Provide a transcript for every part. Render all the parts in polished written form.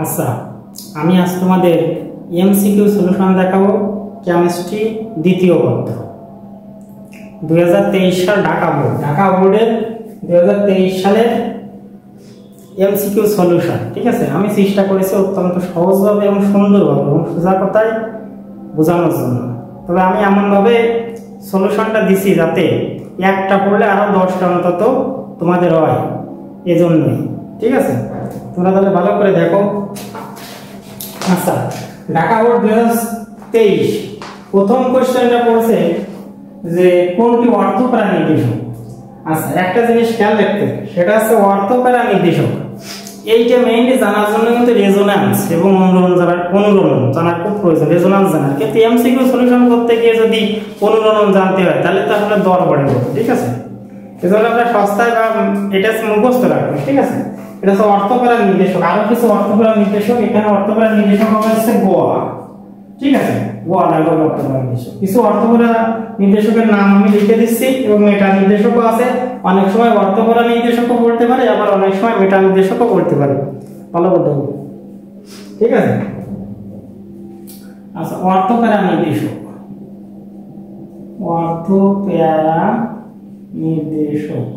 আচ্ছা, আমি আজ তোমাদের এমসিকিউ সলিউশন দেখাবো কেমিস্ট্রি দ্বিতীয় পত্র 2023 সাল ঢাকা বোর্ডের 2023 সালের এমসিকিউ সলিউশন। ঠিক আছে, আমি চেষ্টা করেছি অত্যন্ত সহজভাবে এবং সুন্দরভাবে এবং সোজা কথায় বোঝানোর জন্য। তবে আমি এমনভাবে সলিউশনটা দিছি যাতে একটা পড়লে আরো 10টা অন্তত তোমাদের হয়, এজন্যই। ঠিক আছে, তোমরা তাহলে ভালো করে দেখো। আচ্ছা, ঢাকা বোর্ড 2023 প্রথম কোশ্চেনটা পড়ছে যে কোনটি অর্থপ্যারা নির্দেশক। আচ্ছা, একটা জিনিস খেয়াল রাখতে, সেটা হচ্ছে অর্থপ্যারা নির্দেশক। এইটা মেইনলি জানার জন্য কিন্তু রেজোন্যান্স এবং অনুরণন জানার খুব প্রয়োজন। রেজোন্যান্স জানার কিন্তু এমসিকিউ সলিউশন করতে গিয়ে যদি অনুরণন জানতে হয় তাহলে তো আসলে দর পড়ে যাবে। ঠিক আছে, এজন্য আমরা সস্তায় বা এটা মুখস্থ রাখবো। ঠিক আছে, এটা হচ্ছে অর্থপ্যারা নির্দেশক। আরো কিছু অর্থপ্যারা নির্দেশক, এখানে অর্থপ্যারা নির্দেশক হচ্ছে গোয়া। ঠিক আছে, গোয়া লাগবে অর্থপ্যারা নির্দেশক। কিছু অর্থপ্যারা নির্দেশকের নাম আমি লিখে দিচ্ছি এবং মেটা নির্দেশকও আছে। অনেক সময় অর্থপ্যারা নির্দেশকও পড়তে পারে, আবার অনেক সময় মেটা নির্দেশকও পড়তে পারে। ভালো করতে হবে। ঠিক আছে, আচ্ছা, অর্থপ্যারা নির্দেশক, অর্থপ্যারা নির্দেশক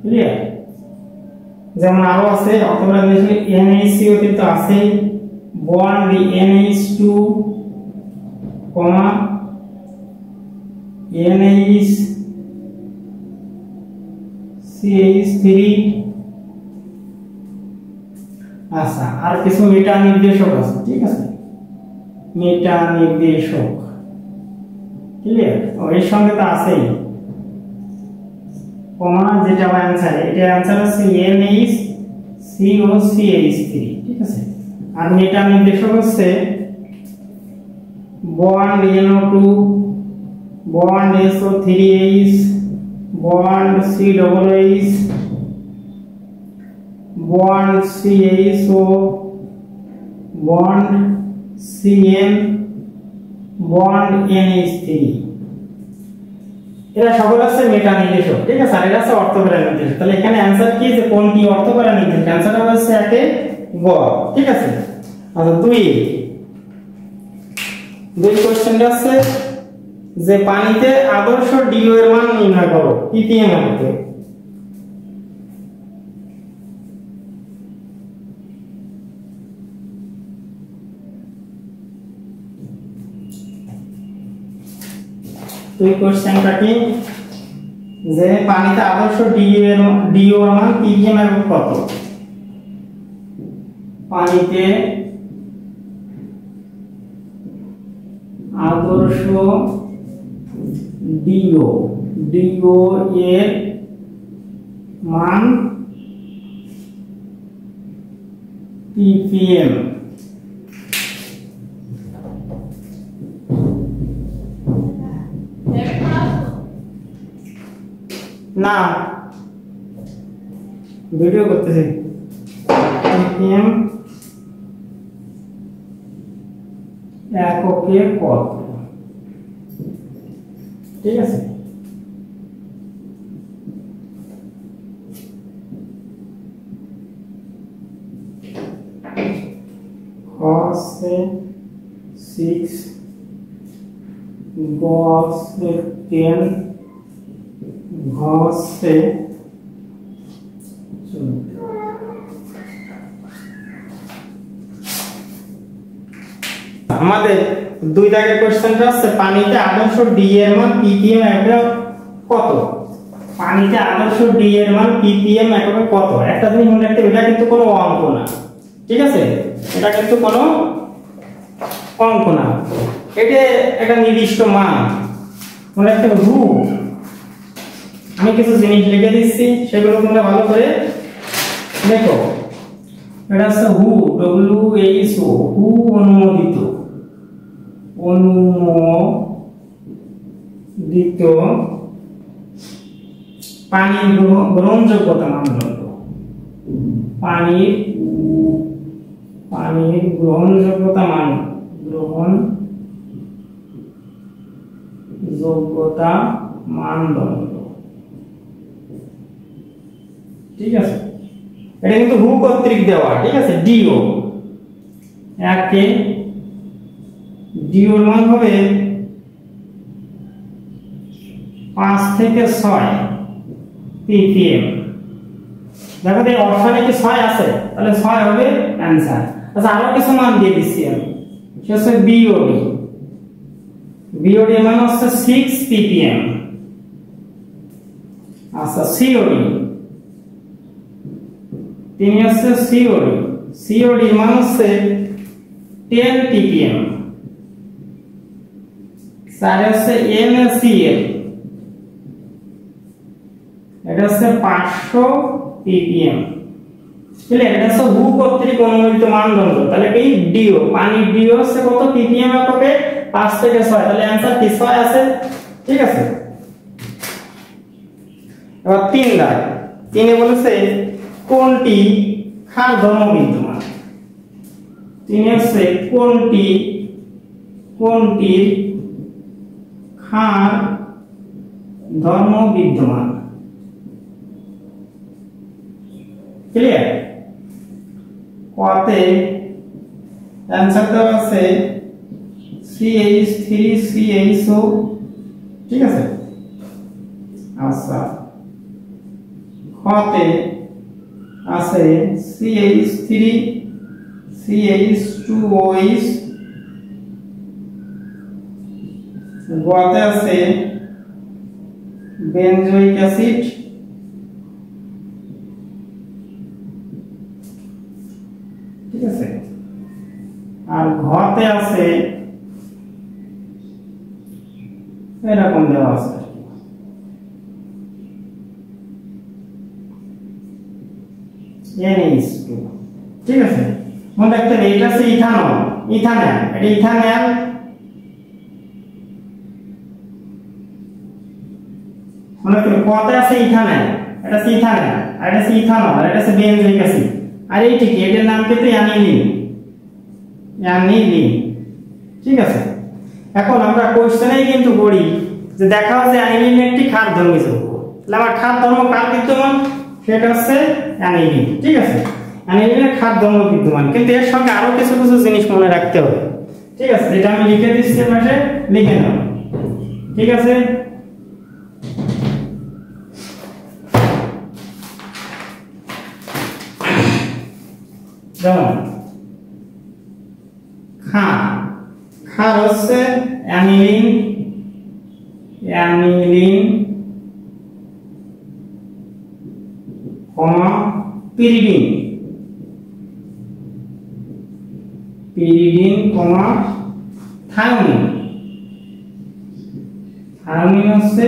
ক্লিয়ার। যেমন আরো আছে অথবা NH3 কিন্তু আছে, বন্ড NH2, NH3। আচ্ছা, আর কিছু মেটা নির্দেশক আছে। ঠিক আছে, মেটা নির্দেশক ক্লিয়ার। এর সঙ্গে তো আছেই যেটা অ্যান্সার, এটা অ্যান্সার হচ্ছে NH3COCH3। ঠিক আছে, আর মেটা নির্দেশক হচ্ছে bond NO2, bond SO3H, bond COOH, bond CHO, bond CN, bond NH3। এরা সকল আছে মেটা নির্দেশক। ঠিক আছে, আর এরা আছে অর্থপ্যারা নির্দেশক। তাহলে এখানে অ্যানসার কি, যে কোনটি অর্থপ্যারা নির্দেশক? অ্যানসার হচ্ছে একে গ। ঠিক আছে, আচ্ছা, দুই কোশ্চেনটা আছে যে পানিতে আদর্শ ডিও এর মান নির্ণয় করো ppm এর। দুই কোশ্চেনটা কি, যে পানিতে আদর্শ ডিও এর মান ppm এর কত? পানিতে আদর্শ ডিও এর মান ppm। না, ভিডিও করতেছি। ppm এককে কত? ঠিক আছে, হচ্ছে 6, হচ্ছে 10, হচ্ছে 14। আমাদের দুই দাগের কোশ্চেনটা হচ্ছে পানিতে আদর্শ ডি এর মান ppm এককে কত? পানিতে আদর্শ ডি এর মান ppm এককে কত? একটা জিনিস মনে রাখতে, এটা কিন্তু কোনো অঙ্ক না। ঠিক আছে, এটা কিন্তু কোনো অঙ্ক না, এটা একটা নির্দিষ্ট মান মনে রাখতে হবে। রূপ, আমি কিছু জিনিস লিখে দিচ্ছি, সেগুলো তোমরা ভালো করে দেখো। এটা হচ্ছে WHO, অনুমোদিত পানির গ্রহণযোগ্যতা মানদণ্ড। পানির গ্রহণযোগ্যতা মানদণ্ড। ঠিক আছে, এটা কিন্তু হু কর্তৃক দেওয়া, ঠিক আছে। ডিও একে ডিওর মান হবে 5 থেকে 6 ppm। দেখো এই অপশনে কি 6 আছে, তাহলে 6 হবে অ্যানসার। আচ্ছা আরো কিছু মান দিয়ে দিচ্ছি আমি, সেটা হচ্ছে বিওডি। বিওডি মান হচ্ছে 6 ppm। আচ্ছা সিওডি, তিনি হচ্ছে সিওডি, সিওডি মান হচ্ছে 10 ppm। স্যার হচ্ছে NaCl, এটা হচ্ছে 500 ppm। তাহলে এটা হচ্ছে হু কর্তৃক অনুমোদিত মানদণ্ড। তাহলে এই ডিও, পানির ডিও হচ্ছে কত ppm এককে? 5 থেকে 6, তাহলে অ্যানসার কি 6 আছে, ঠিক আছে। এবার 3 দাগ, 3 বলেছে কোনটি ক্ষার ধর্ম বিদ্যমান। 3 হচ্ছে কোনটির ক্ষার ধর্ম বিদ্যমান। ক্লিয়ার? কতে অ্যানসার দেওয়া আছে CH3CHO, ঠিক আছে। আচ্ছা কতে আছে CH3CH2OH, গতে আছে বেনজোইক অ্যাসিড, ঠিক আছে। আর ঘতে আছে এরকম দেওয়া আছে NH2, ঠিক আছে। মনে রাখতে হবে এটা হচ্ছে ইথানল, ইথানল, এটা ইথানল। মনে রাখতে হবে কতে আছে ইথানল, এটা হচ্ছে ইথানল, আর এটা হচ্ছে ইথানল, আর এটা হচ্ছে বেনজোইক অ্যাসিড। আর এই ঠিক এটার নাম কিন্তু অ্যানিলিন, অ্যানিলিন, ঠিক আছে। এখন আমরা কোশ্চেনেই কিন্তু পড়ি যে দেখা হচ্ছে অ্যানিলিন একটি ক্ষারধর্মী যৌগ। তাহলে আমার ক্ষারধর্ম কার বিদ্যমান, সেটা হচ্ছে অ্যানিলিন, ঠিক আছে। অ্যানিলিনের ক্ষারধর্ম বিদ্যমান, কিন্তু এর সঙ্গে আরো কিছু কিছু জিনিস মনে রাখতে হবে, ঠিক আছে। যেটা আমি লিখে দিচ্ছি পাশে, লিখে নাও, ঠিক আছে। যেমন ক্ষার হচ্ছে অ্যানিলিন, পিরিডিন, থায়োমিন। থায়োমিন হচ্ছে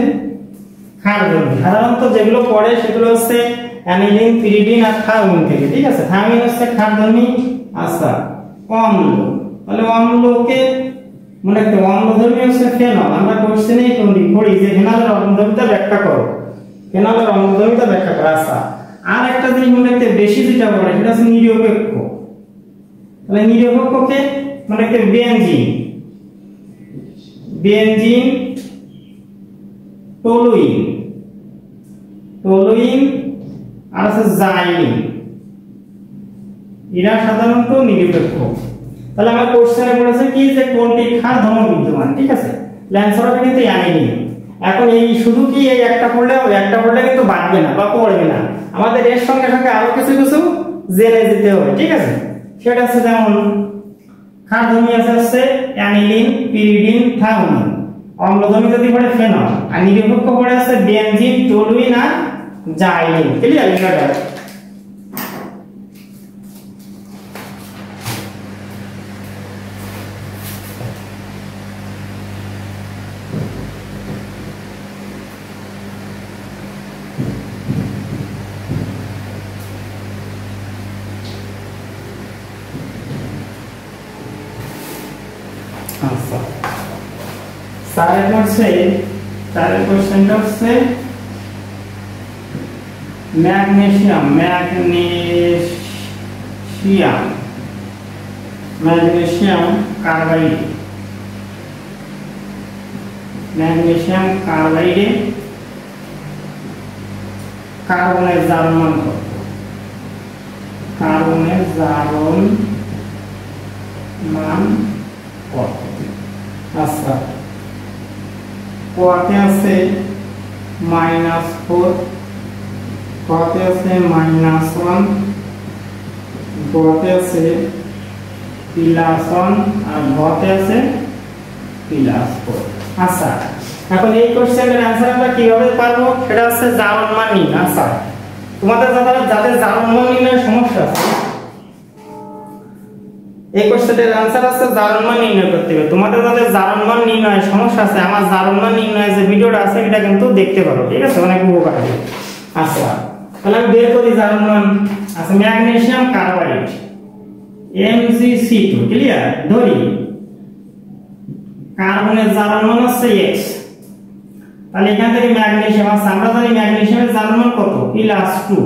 ক্ষারধর্মী। সাধারণত যেগুলো পড়ে সেগুলো হচ্ছে অ্যানিলিন, পিরিডিন আর থায়োমিন থেকে, ঠিক আছে। থায়োমিন হচ্ছে ক্ষারধর্মী। আচ্ছা অম্ল, তাহলে অম্লকে মনে রাখতে হবে অম্লধর্মী হচ্ছে ফেনল। আমরা কোশ্চেনেই পড়ি যে ফেনলের অম্লধর্মিতা ব্যাখ্যা করো, ফেনলের অম্লধর্মিতা ব্যাখ্যা করো। আচ্ছা আর একটা জিনিস মনে রাখতে বেশি যেটা পড়ে সেটা হচ্ছে নিরপেক্ষ। তাহলে নিরপেক্ষকে মনে রাখতে বেনজিন, টলুইন আর আছে জাইলিন, এরা সাধারণত নিরপেক্ষ। তাহলে আমার কোশ্চেনে বলেছে কি যে কোনটি ক্ষার ধর্ম বিদ্যমান, ঠিক আছে। অ্যানসার হবে কিন্তু অ্যানিলিন। এখন এই শুধু কি এই একটা পড়লে হবে, একটা পড়লে কিন্তু বাড়বে না বা পড়বে না, আমাদের এর সঙ্গে সঙ্গে আরো কিছু কিছু জেনে যেতে হবে, ঠিক আছে। সেটা হচ্ছে যেমন ক্ষারধর্মী হচ্ছে অ্যানিলিন, পিরিডিন, থায়োমিন। অম্লধর্মী যদি পড়ে ফেনল, আর নিরপেক্ষ পড়ে আছে বেনজিন, টলুইন আর জাইলিন। ক্লিয়ার? এটা আচ্ছা চারের কোশ্চেনটা হচ্ছে ম্যাগনেসিয়াম কার্বাইডে কার্বনের জারণ মান কত? কার্বনের জারণ মান কত? আচ্ছা, কতে আছে -4, কতে আছে -1, গতে আছে +1 আর ঘতে আছে +4। আচ্ছা, এখন এই কোশ্চেনের অ্যানসার আমরা কিভাবে পারবো সেটা হচ্ছে জারণ মান নির্ণয়। আচ্ছা, তোমাদের যাদের জারণ মান নির্ণয়ের সমস্যা আছে, এই কোশ্চেনের অ্যানসার আছে জারণ মান নির্ণয় করতে হবে। তোমাদের যাদের জারণ মান নির্ণয়ের সমস্যা আছে, আমার জারণ মান নির্ণয়ের যে ভিডিওটা আছে এটা কিন্তু দেখতে পারো, ঠিক আছে, অনেক উপকার হবে। আচ্ছা, তাহলে আমি বের করি জারণ মান। আচ্ছা, ম্যাগনেসিয়াম কার্বাইড MgC2, ক্লিয়ার? ধরি কার্বনের জারণ মান হচ্ছে x, তাহলে এখান থেকে ম্যাগনেসিয়াম আছে, আমরা জানি ম্যাগনেসিয়ামের জারণ মান কত, +2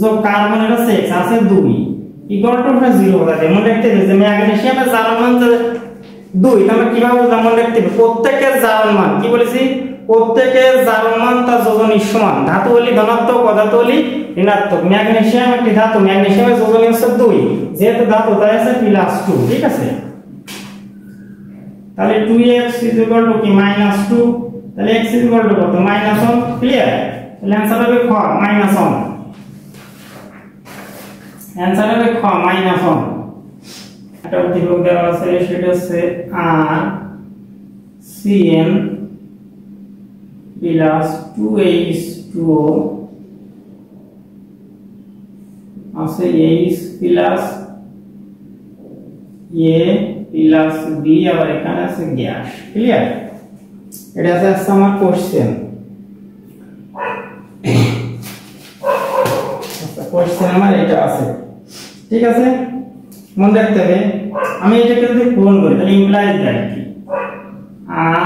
যোগ কার্বনের হচ্ছে x আছে 2 ইকুয়াল টু 0 হয়ে যাবে। মনে রাখতে হবে যে ম্যাগনেসিয়ামের জারণ মান 2, তাহলে কিভাবে বুঝলাম? মনে রাখতে হবে প্রত্যেকের জারণ মান, কি বলেছি, প্রত্যেকের জারণ মান তার যোজনী সমান। ধাতু হলে ধনাত্মক, পদার্থ হলে ঋণাত্মক। ম্যাগনেসিয়াম একটি ধাতু, ম্যাগনেসিয়ামের যোজনী হচ্ছে 2, যেহেতু ধাতু তাই আছে +2, ঠিক আছে? তাহলে 2x = কি -2, তাহলে x = কত, -1, ক্লিয়ার? তাহলে आंसर হবে খ -1, आंसर হবে খ -1। এটা উদ্দীপক দেওয়া আছে, সেটা হচ্ছে RCN +2H2O আছে H plus A plus B, আবার এখানে আছে গ্যাস, ক্লিয়ার? এটা আছে আমার কোশ্চেন। আচ্ছা, কোশ্চেন আমার এটা আছে, ঠিক আছে? মনে রাখতে হবে আমি এটাকে যদি পূরণ করি তাহলে ইমপ্লাইজ দ্যাট কি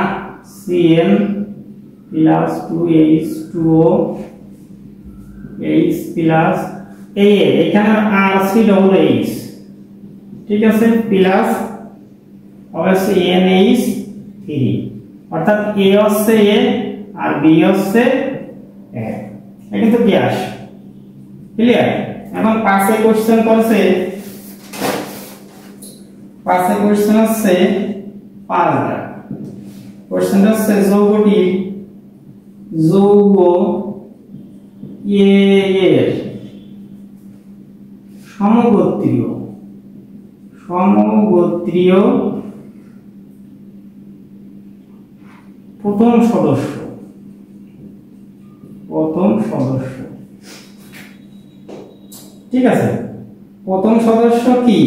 RCN +2H2O H plus A, এখানে RCOOH, ঠিক আছে, প্লাস অবশ্যই NH3, অর্থাৎ A হচ্ছে A আর B হচ্ছে A, এটা তো গ্যাস, ক্লিয়ার? এখন পাশে কোশ্চেন করছে, পাশে কোশ্চেন হচ্ছে 5টা কোশ্চেনটা হচ্ছে যৌগ A এর সমগোত্রীয় প্রথম সদস্য, ঠিক আছে? প্রথম সদস্য কি,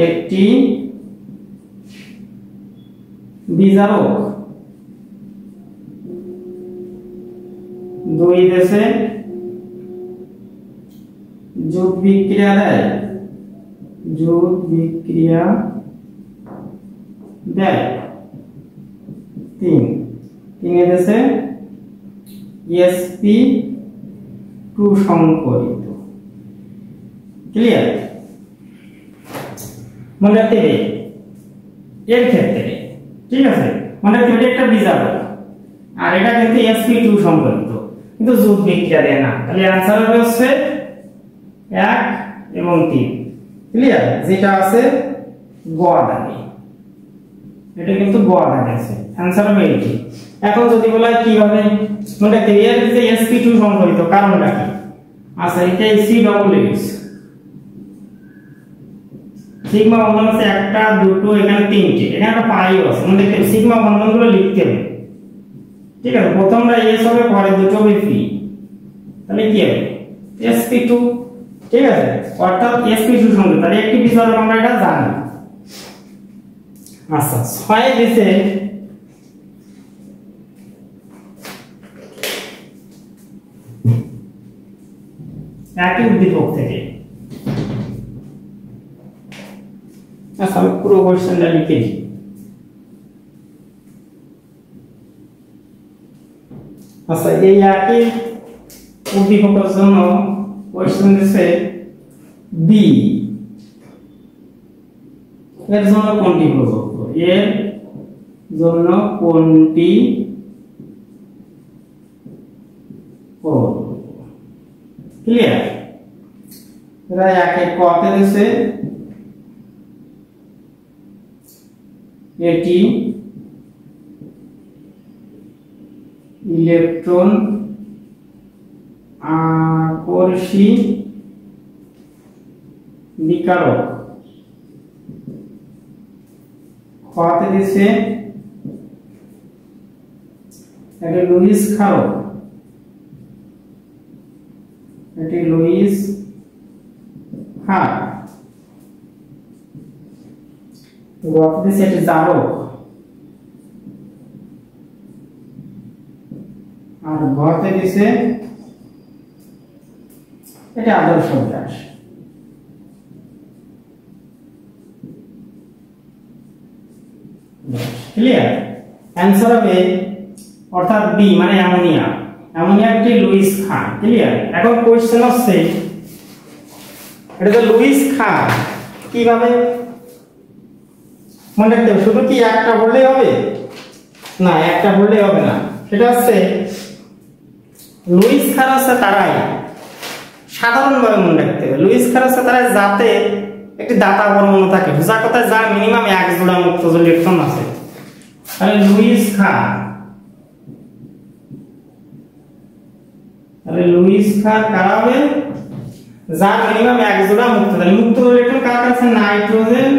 একটি বিজারক 2 দেশে যোগ বিক্রিয়া দেয়, 3 দেশে sp2 সংকরিত, ক্লিয়ার? মনে রাখতে হবে এর ক্ষেত্রে, ঠিক আছে? মনে রাখতে হবে একটা বিজারক আর এটা কিন্তু sp2 সংকরিত, কিন্তু যোগ বিক্রিয়া দেয় না, তাহলে आंसर হবে হচ্ছে 1 এবং 3, ক্লিয়ার? যেটা আছে গ দাগে, এটা কিন্তু গ দাগে আছে, आंसर হবে এটি। এখন যদি বলা হয় কিভাবে, মনে রাখতে হবে এর যে sp2 সংকরিত কারণটা কি। আচ্ছা, এটা COOH, সিগমা বন্ধন আছে একটা, দুটো, এখানে 3টে, এখানে একটা পাইও আছে। মনে রাখতে সিগমা বন্ধনগুলো লিখতে হবে, ঠিক আছে? প্রথমটা S হবে, পরে দুটো হবে P, তাহলে কি হবে sp2, ঠিক আছে? অর্থাৎ sp2 সংকরিত, তাহলে একটি বিজারক আমরা এটা জানি। আচ্ছা, 6 দিছে একই উদ্দীপক থেকে। আচ্ছা, আমি পুরো কোশ্চেনটা লিখে দিই। আচ্ছা, এই একই উদ্দীপকের জন্য কোশ্চেন দিছে B, এর জন্য কোনটি প্রযোজ্য, এর জন্য কোনটি প্রযোজ্য, ক্লিয়ার? এরা একে কতে দিছে এটি ইলেকট্রন আকর্ষী বিকারক, খতে দিছে এটি লুইস ক্ষারক, এটি লুইস ক্ষার, গতে দিছে এটি জারক, আর ঘতে দিছে এটা আদর্শ গ্যাস। ক্লিয়ার? অ্যান্সার হবে অর্থাৎ বি মানে অ্যামোনিয়া। অ্যামোনিয়া একটি লুইস ক্ষার। ক্লিয়ার? এখন কোশ্চেন হচ্ছে এটা তো লুইস ক্ষার, কিভাবে মনে রাখতে হবে? শুধু কি একটা বললেই হবে? না, একটা বললেই হবে না। সেটা হচ্ছে লুইস ক্ষার হচ্ছে তারাই, সাধারণভাবে মনে রাখতে হবে, লুইস ক্ষার হচ্ছে তারাই যাতে একটি দাতা পরমাণু থাকে, বুঝা কথায় যার মিনিমাম এক জোড়া মুক্ত ইলেকট্রন আছে। তাহলে লুইস ক্ষার, তাহলে লুইস ক্ষার কারা হবে? যার মিনিমাম এক জোড়া মুক্ত, তাহলে মুক্ত ইলেকট্রন কার কাছে? নাইট্রোজেন,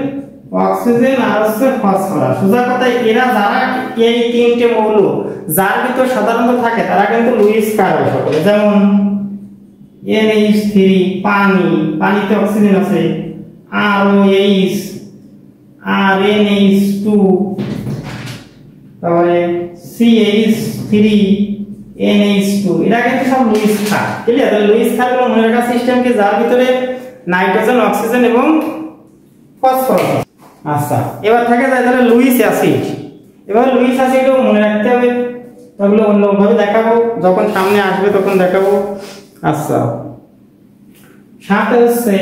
অক্সিজেন আর হচ্ছে ফসফরাস। সোজা কথায় এরা যারা এই তিনটে মৌল যার ভিতর সাধারণত থাকে তারা কিন্তু লুইস ক্ষার হবে। যেমন NH3 পানি, পানিতে অক্সিজেন আছে, ROH আর NH2, তারপরে CH3 NH2, এটা কিন্তু সব লুইস ক্ষার। ক্লিয়ার? তাহলে লুইস ক্ষার হলো মনে রাখা সিস্টেম কি যার ভিতরে নাইট্রোজেন, অক্সিজেন এবং ফসফরাস। আচ্ছা, এবার থাকে যায় তাহলে লুইস অ্যাসিড। এবার লুইস অ্যাসিডও মনে রাখতে হবে, তাহলে অন্যভাবে দেখাবো, যখন সামনে আসবে তখন দেখাবো। আচ্ছা, সাথে হচ্ছে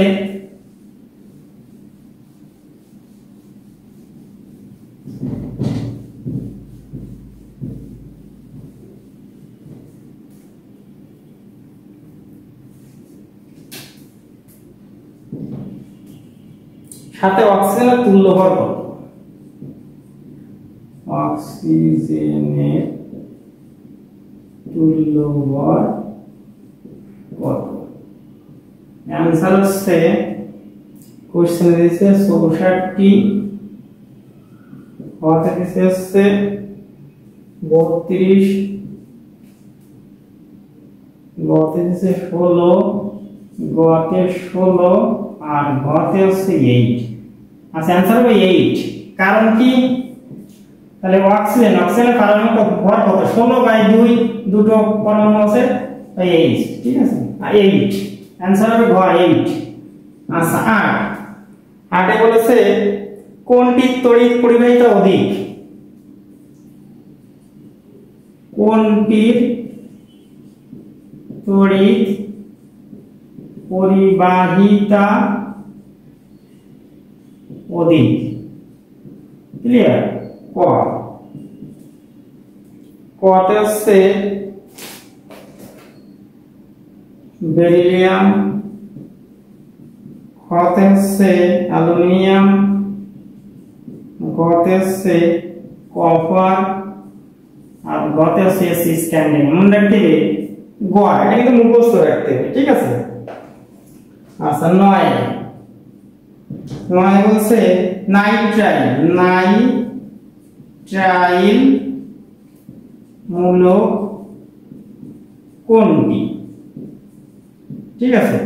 অক্সিজেনের তুল্য ভর কত? অক্সিজেনের তুল্য ভর কত? অ্যান্সার হচ্ছে কোশ্চেন দিয়েছে 64, হতে দিয়েছে হচ্ছে 32, গতে দিয়েছে 16, গতে 16 আর ঘতে হচ্ছে 8। আচ্ছা, অ্যান্সার হবে 8। কারণ কি? তাহলে অক্সিজেনের পারমাণবিক ভর কত? 16/2, দুটো পরমাণু আছে, তাই 8। ঠিক আছে, 8। অ্যান্সার হবে ঘ 8। আচ্ছা, 8 বলেছে কোনটির তড়িৎ পরিবাহিতা অধিক? কোনটির তড়িৎ পরিবাহিতা অধিক? ক্লিয়ার? কতে হচ্ছে বেরিলিয়াম, খতে হচ্ছে অ্যালুমিনিয়াম, গতে হচ্ছে কপার আর গতে হচ্ছে স্ক্যান্ডিয়াম। মনে রাখতে হবে গ, এটা কিন্তু মুখস্থ রাখতে হবে। ঠিক আছে? আচ্ছা, 9 বলছে নাইট্রাইল মূলক কোনটি? ঠিক আছে,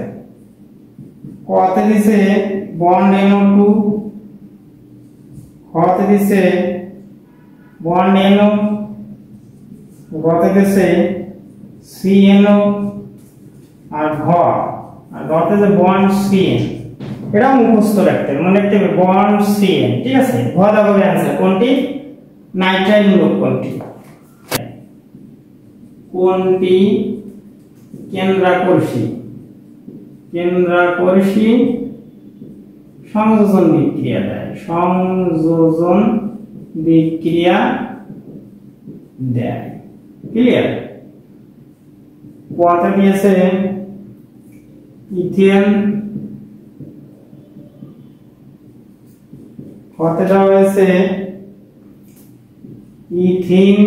কতে দিছে বন্ড NO2, খতে দিছে বন্ড NO, গতে দিছে CNO আর গতে যে বন্ড CN। এটা মুখস্থ রাখতে হবে, মনে রাখতে হবে বন্ড CN। ঠিক আছে, ঘ দাও হবে অ্যান্সার। কোনটি? নাইট্রাইল মূলক কোনটি? কোনটি কেন্দ্রাকর্ষী সংযোজন বিক্রিয়া দেয়? সংযোজন বিক্রিয়া দেয়। ক্লিয়ার? কত দিয়েছে ইথেন, কতে দেওয়া হয়েছে ইথিন,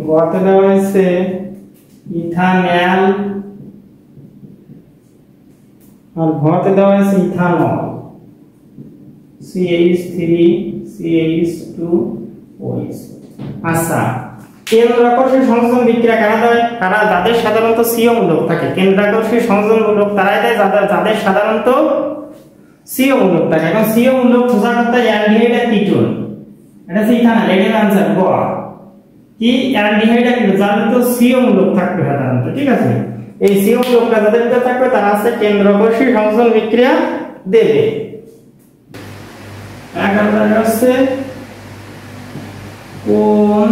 গতে দেওয়া হয়েছে ইথানল, আর ঘতে দেওয়া হয়েছে ইথানল, CH3CH2OH। আচ্ছা, কেন্দ্রাকর্ষী সংযোজন বিক্রিয়া কারা দেয়? কারা যাদের সাধারণত সিও মূলক থাকে। কেন্দ্রাকর্ষী সংযোজন মূলক তারাই দেয় যাদের সাধারণত সিও মূলক থাকে। এখন সিও মূলক খোঁজা করতে অ্যালডিহাইড আর কিটোন, এটা হচ্ছে ইথানল, এটার आंसर গ কি অ্যালডিহাইড আর কিটোন যাদের তো সিও মূলক থাকবে সাধারণত, ঠিক আছে। এই সিও মূলকটা যাদের ভিতরে থাকবে তারা আছে কেন্দ্রাকর্ষী সংযোজন বিক্রিয়া দেবে। 11 আছে কোন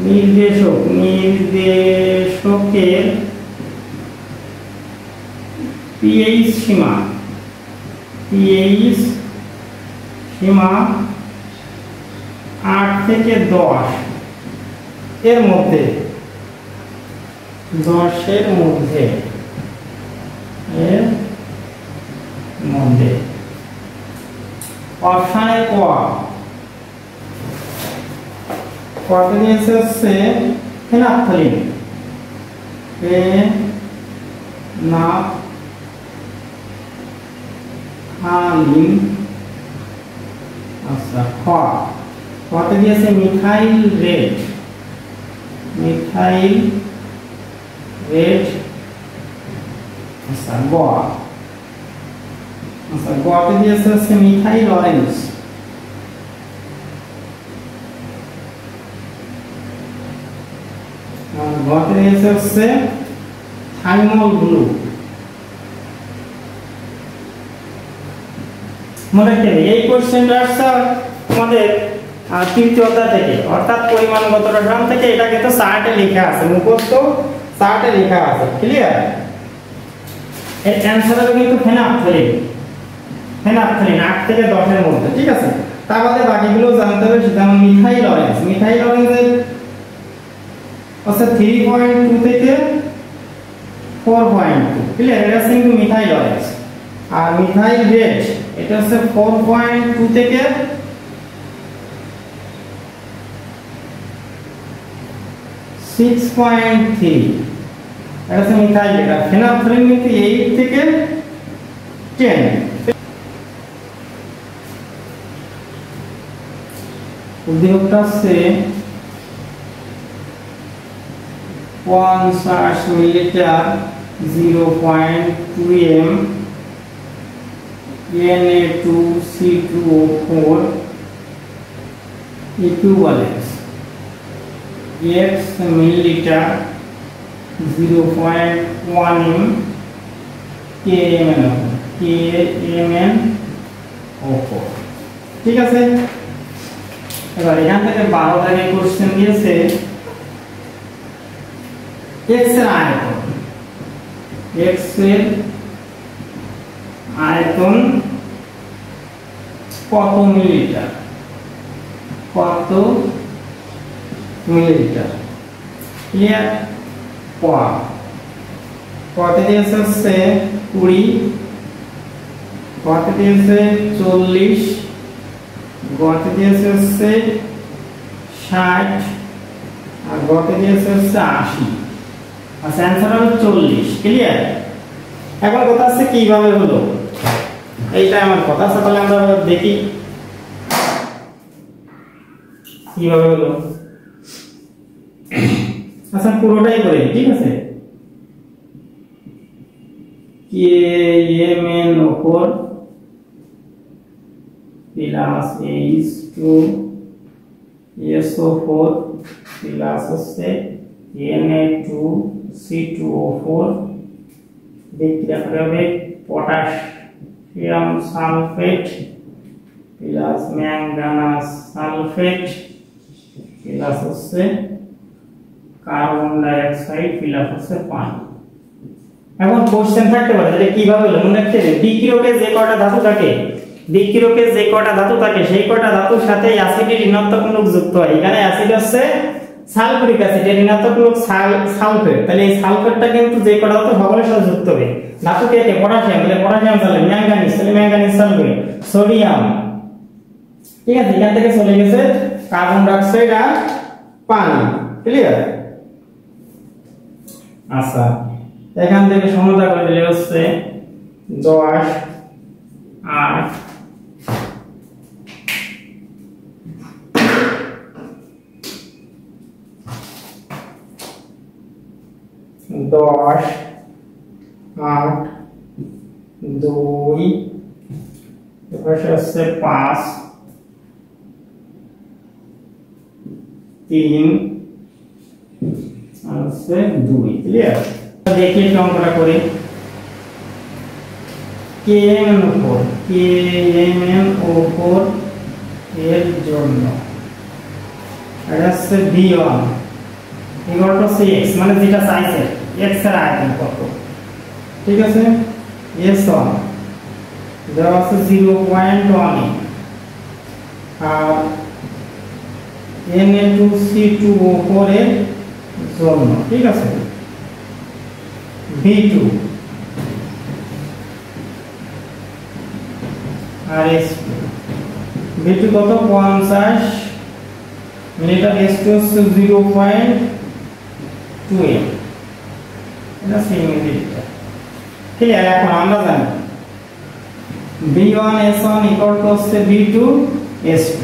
নির্দেশকের pH সীমা 8 থেকে 10 এর মধ্যে, 10 এর মধ্যে, অপশানে কত দিয়েছে হচ্ছে ফেনাফথলিন, ফেনাফথলিন। আচ্ছা, কত দিয়েছে মিথাইল রেড, মিথাইল রেড। আচ্ছা, আচ্ছা, গতে দিয়েছে হচ্ছে মিথাইল অরেঞ্জ, গতে দিয়েছে হচ্ছে থাইমল ব্লু। মনে রাখতে হবে এই কোশ্চেনটা আসছে আমাদের তৃতীয় অধ্যায় থেকে, অর্থাৎ পরিমাণগত রসায়ন থেকে। এটা কিন্তু চার্টে লেখা আছে, মুখস্থ চার্টে লেখা আছে, ক্লিয়ার। এর অ্যানসার হবে কিন্তু ফেনাফথলিন, ফেনাফথলিন 8 থেকে 10 এর মধ্যে, ঠিক আছে। তার বাদে বাকিগুলো জানতে হবে। যেমন মিথাইল অরেঞ্জ, মিথাইল অরেঞ্জের আচ্ছা 3.2 থেকে 4.2, ক্লিয়ার। এটা হচ্ছে কিন্তু মিথাইল অরেঞ্জ। আর মিথাইল রেড এটা হচ্ছে 4.2 থেকে 6.3, এটা হচ্ছে মিথাইল রেড। আর ফেনাফথলিন কিন্তু 8 থেকে 10। উদ্দীপকটা হচ্ছে 50 millilitre 0.2 m Na2C2O4 equivalence X millilitre 0.1 m KMnO4, ঠিক আছে। এবার এখান থেকে 12 দাগের কোশ্চেন দিয়েছে X এর আয়তন, X এর আয়তন কত মিলিলিটার, কত মিলিলিটার, ক্লিয়ার। কত দিয়েছে হচ্ছে 20, কত দিয়েছে 40, গতে দিয়েছে হচ্ছে 60, আর গতে দিয়েছে হচ্ছে 80। আচ্ছা, অ্যানসার হবে 40, ক্লিয়ার। এখন কথা হচ্ছে কিভাবে হলো, এইটা আমার কথা আছে। তাহলে আমরা দেখি কিভাবে হলো। আচ্ছা, পুরোটাই করে, ঠিক আছে। KMnO4 প্লাস H2SO4 প্লাস হচ্ছে Na2C2O4 বিক্রিয়া করে হবে potassium sulphate plus manganous sulphate plus হচ্ছে কার্বন ডাই অক্সাইড প্লাস হচ্ছে পানি। এখন কোশ্চেন থাকতে পারে যে কিভাবে হলো, মনে রাখতে হবে বিক্রিয়কে যে কয়টা ধাতু থাকে, বিক্রিয়কে যে কয়টা ধাতু থাকে সেই কয়টা ধাতুর সাথে অ্যাসিড ঋণাত্মক মূলক যুক্ত হয়। এখানে অ্যাসিড হচ্ছে সালফিউরিক অ্যাসিড এর ঋণাত্মক সালফেট, তাহলে এই সালফেটটা কিন্তু যে কটা ধাতু ভবনের সাথে যুক্ত হবে, ধাতু কে কে? পটাশিয়াম, তাহলে পটাশিয়াম চলে, ম্যাঙ্গানিজ, তাহলে ম্যাঙ্গানিজ সালফেট, সোডিয়াম, ঠিক আছে। এখান থেকে চলে গেছে কার্বন ডাই অক্সাইড আর পানি, ক্লিয়ার? আচ্ছা, এখান থেকে সমতা করে দিলে হচ্ছে 10 8 10 8 2 এপাশে হচ্ছে 5 3 আর হচ্ছে 2, ক্লিয়ার? দেখি একটু অঙ্কটা করি। KMnO4 এর জন্য এটা হচ্ছে B1 ইকুয়াল টু X, মানে যেটা চাইছে X এর আয়তন কত, ঠিক আছে? S1 দেওয়া আছে 0.1 আর Na2CO4 এর জন্য, ঠিক আছে? B2 আর S2, B2 কত? 50 মিলিলিটার, S2 হচ্ছে 0.2, এটা সেম মিলিলিটার, ক্লিয়ার? এখন আমরা জানি B1S1 ইকুয়াল টু হচ্ছে B2S2।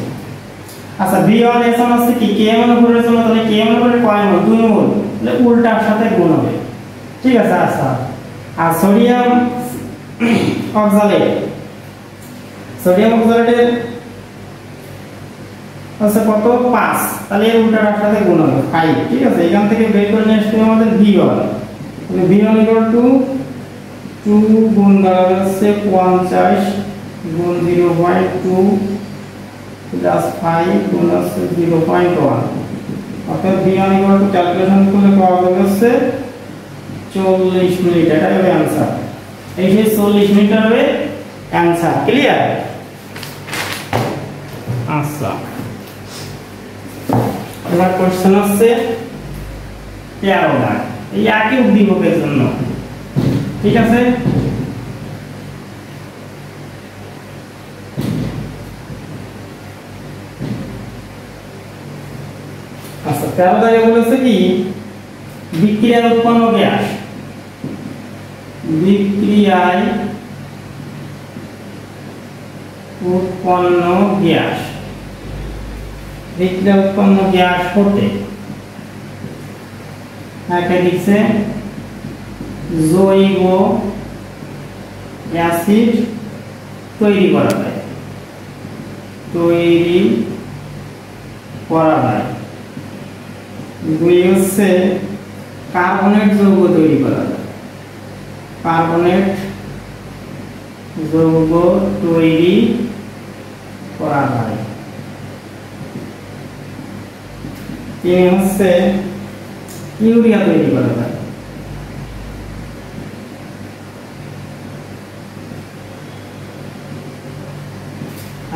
আচ্ছা, B1S1 হচ্ছে কি? KMnO4 এর জন্য, তাহলে KMnO4 এর কয় মোল? 2 মোল, তাহলে উল্টার সাথে গুণ হবে, ঠিক আছে? আচ্ছা, আর সোডিয়াম অক্সালেট, সোডিয়াম অক্সালেটের হচ্ছে কত? 5, তাহলে এর উল্টার সাথে গুণ হবে 5, ঠিক আছে? এখান থেকে বের করে নিয়ে আসবে আমাদের B1, তাহলে B1 ইকুয়াল টু 2 গুণ করা হচ্ছে 50 গুণ 0.2 প্লাস 5 গুণ হচ্ছে 0.1, অর্থাৎ B1 ইকুয়াল টু ক্যালকুলেশন করলে পাওয়া যাবে হচ্ছে 40 মিলিলিটার, এটা হবে অ্যানসার। এই যে 40 মিলিলিটার হবে অ্যানসার, ক্লিয়ার? আচ্ছা, এবার কোশ্চেন হচ্ছে 13 দাগ, এই একই উদ্দীপকের জন্য, ঠিক আছে? আচ্ছা, 13 দাগে বলেছে কি? বিক্রিয়ায় উৎপন্ন গ্যাস, বিক্রিয়ায় উৎপন্ন গ্যাস, বিক্রিয়ায় উৎপন্ন গ্যাস হতে একে দিচ্ছে জৈব অ্যাসিড তৈরি করা যায়, তৈরি করা যায়। 2 হচ্ছে কার্বনেট যৌগ তৈরি করা যায়, কার্বনেট যৌগ তৈরি করা যায়। 3 হচ্ছে ইউরিয়া তৈরি করা যায়।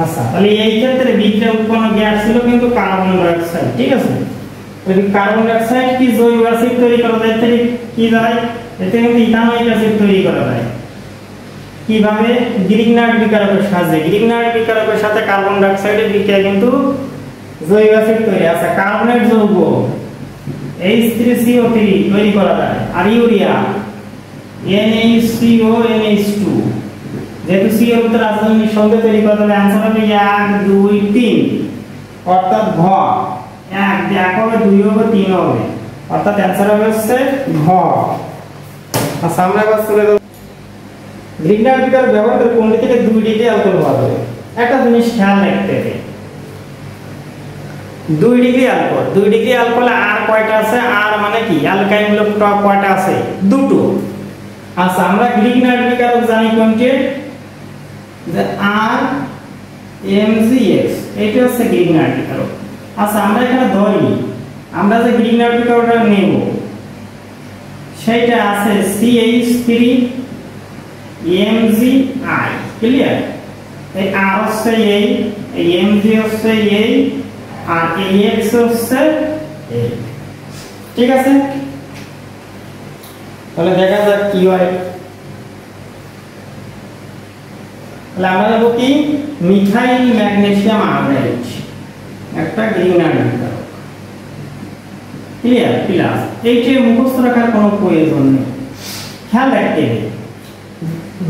আচ্ছা, তাহলে এই ক্ষেত্রে বিক্রিয়া উৎপন্ন গ্যাস ছিল কিন্তু কার্বন ডাই অক্সাইড, ঠিক আছে? যদি কার্বন ডাই অক্সাইড কি জৈব অ্যাসিড তৈরি করা যায়, তাহলে কি যায়? এতে কিন্তু ইথানোয়িক অ্যাসিড তৈরি করা যায়। কিভাবে? গ্রিগনার্ড বিকারকের সাহায্যে। গ্রিগনার্ড বিকারকের সাথে কার্বন ডাই অক্সাইডের বিক্রিয়া কিন্তু জৈব অ্যাসিড তৈরি। আচ্ছা, কার্বনেট যৌগ H3CO3 তৈরি করা যায়। আর ইউরিয়া NaCO NH2, যেহেতু C এর উত্তর রাসায়নিক সঙ্গে তৈরি করা যাবে, आंसर হবে 1 2 3, অর্থাৎ ঘ। 1 1 হবে, 2 হবে, 3 হবে, অর্থাৎ आंसर হবে হচ্ছে ঘ। আচ্ছা, আমরা এবার চলে যাব গ্রিগনার্ড বিকারক ব্যবহার করে কোন থেকে 2 ডিগ্রি অ্যালকোহল পাওয়া যাবে। একটা জিনিস খেয়াল রাখতে হবে, 2 ডিগ্রি অ্যালকোহল, 2 ডিগ্রি অ্যালকোহল আর কয়টা আছে? আর মানে কি? অ্যালকাইল গ্রুপ টপ কয়টা আছে? দুটো। আচ্ছা, আমরা গ্রিগনার্ড বিকারক জানি কোনটি? যে আর MgX, এটা হচ্ছে গ্রিগনার্ড বিকারক। আচ্ছা, আমরা এখানে ধরি আমরা যে গ্রিগনার্ড বিকারকটা নেব সেটা আছে CH3 MgI, ক্লিয়ার? এই আর হচ্ছে এই Mg হচ্ছে এই, আর X হচ্ছে এই ঠিক আছে, তাহলে দেখা যাক কি হয়। তাহলে আমরা যাবো কি মিথাইল ম্যাগনেসিয়াম আয়োডাইড, একটা গ্রিনার বিকারক, ক্লিয়ার প্লাস। এইটা মুখস্থ রাখার কোনো প্রয়োজন নেই, খেয়াল রাখতে হবে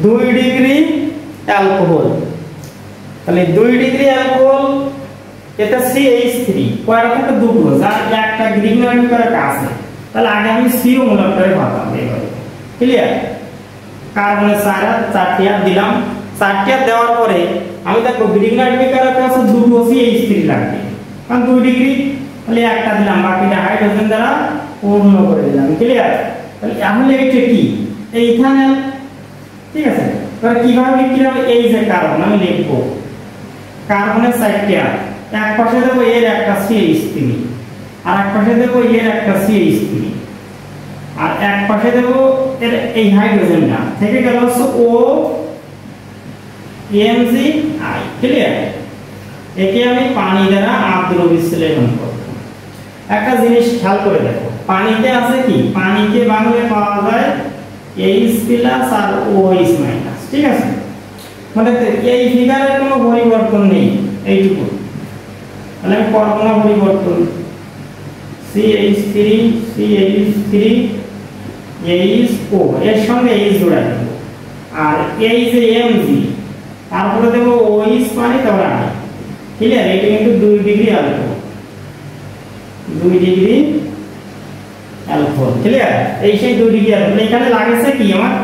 2 ডিগ্রি অ্যালকোহল, তাহলে 2 ডিগ্রি অ্যালকোহল এটা CH3 কয়টা থাকে দুটো, যার একটা গ্রিনার বিকারক আছে, তাহলে আগে আমি CO মূলক করে ভাবলাম এইভাবে, ক্লিয়ার। কার্বনের 4টি আর দিলাম, 4টি আর দেওয়ার পরে আমি দেখো গ্রিনার বিকারক আছে দুটো CH3 লাগবে, কারণ 2 ডিগ্রি, তাহলে একটা দিলাম, বাকিটা হাইড্রোজেন দ্বারা পূর্ণ করে দিলাম, ক্লিয়ার। তাহলে তাহলে এটা কি এই ইথানল, ঠিক আছে। এবার কিভাবে বিক্রিয়া হবে, এই যে কার্বন আমি লিখবো কার্বনের 4টি আর, এক পাশে দেব এর একটা CH3 আর এক পাশে দেব এর একটা CH3 আর এক পাশে দেব এর এই হাইড্রোজেনটা, থেকে গেল O MgI, ক্লিয়ার। একে আমি পানি দ্বারা আর্দ্র বিশ্লেষণ করব। একটা জিনিস খেয়াল করে দেখো, পানিতে আছে কি, পানিকে বাংলায় পাওয়া যায় H+ আর OH-, ঠিক আছে। মানে এই ফিগারের কোনো পরিবর্তন নেই, এইটুকু, তাহলে আমি করব না পরিবর্তন, CH3 HO এর সঙ্গে H জোড়া দেব, আর এই যে Mg তারপরে দেব OH পানি, তারপরে আনি, ক্লিয়ার। এটা কিন্তু 2 degree alcohol, 2 degree alcohol, clear. এই সেই 2 ডিগ্রি অ্যালকোহল, এখানে লাগেছে কি আমার,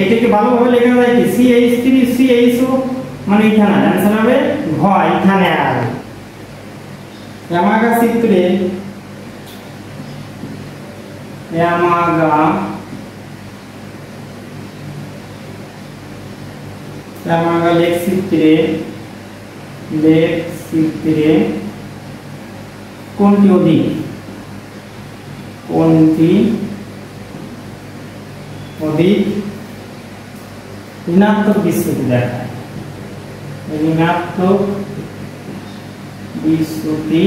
এটাকে ভালোভাবে লেখা যায় কি CH3 CHO, মানে ইথানল, आंसर হবে ঘ ইথানল। यामागा চিত্রে यामागा লেখ চিত্রে কোনটি অধিক ঋণাত্মক বিচ্যুতি দেখায়, ঋণাত্মক বিচ্যুতি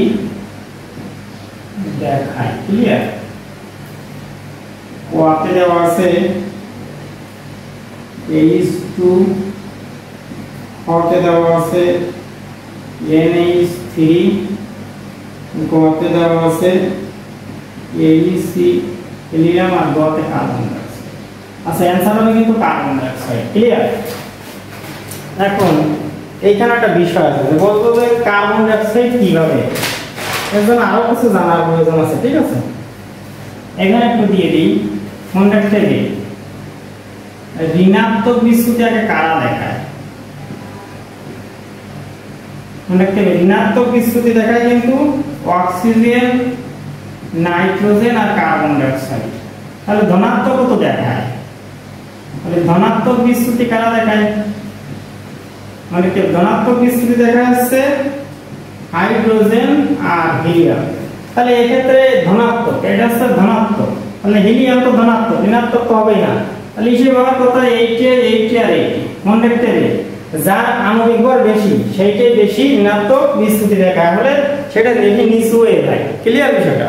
দেখায়, ক্লিয়ার। কোয়াতে দেওয়া আছে H2, হতে দেওয়া আছে NH3, গতে দেওয়া আছে AEC হিলিয়াম আর গতে কার্বন ডাইঅক্সাইড। আচ্ছা অ্যানসার হবে কিন্তু কার্বন ডাইঅক্সাইড, ক্লিয়ার। এখন এইখানে একটা বিষয় আছে, বলবো যে কার্বন ডাইঅক্সাইড কিভাবে, এর জন্য আরো কিছু জানার প্রয়োজন আছে, ঠিক আছে। এখানে একটু দিয়ে দিই, মনে রাখতে হবে ঋণাত্মক বিচ্যুতি আগে কারা দেখায়, মনে রাখতে হবে ঋণাত্মক বিচ্যুতি দেখায় কিন্তু অক্সিজেন, নাইট্রোজেন আর কার্বন ডাইঅক্সাইড। তাহলে ধনাত্মক তো দেখায়, তাহলে ধনাত্মক বিচ্যুতি কারা দেখায়, মানে কি ধনাত্মক বিচ্যুতি দেখা যাচ্ছে হাইড্রোজেন আর হিলিয়াম। তাহলে এই ক্ষেত্রে ধনাত্মক, এটা হচ্ছে ধনাত্মক, তাহলে হিলিয়াম তো ধনাত্মক, ঋণাত্মক তো হবেই না। তাহলে হিসেবে ব্যবহার করতে হয় 80 আর 80, মনে রাখতে হবে যার আণবিক ভর বেশি সেইটাই বেশি ঋণাত্মক বিচ্যুতি দেখায়, হলে সেটা দেখি নিচু হয়ে যায়, ক্লিয়ার বিষয়টা।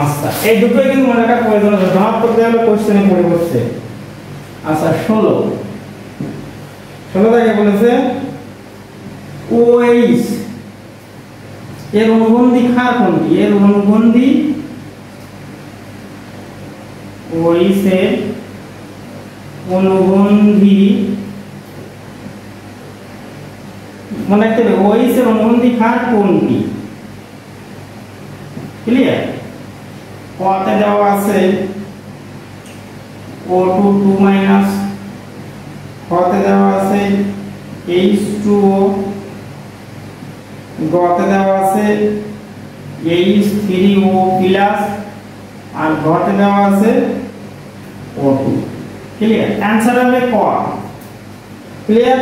আচ্ছা এই দুটোই কিন্তু মনে রাখার প্রয়োজন আছে, ধনাত্মক দেওয়া হলে কোশ্চেনে পড়ে বসছে। আচ্ছা 16 থেকে বলেছে OH এর অনুবন্ধী ক্ষার কোনটি, এর অনুবন্ধী OH এর অনুবন্ধী, মনে রাখতে হবে OH এর অনুবন্ধী ক্ষার কোনটি, ক্লিয়ার। কতে দেওয়া আছে O2 2-, কতে দেওয়া আছে H2O, গতে দেওয়া আছে H3O+, আর ঘতে দেওয়া আছে O2, ক্লিয়ার। অ্যানসার হবে ক, ক্লিয়ার।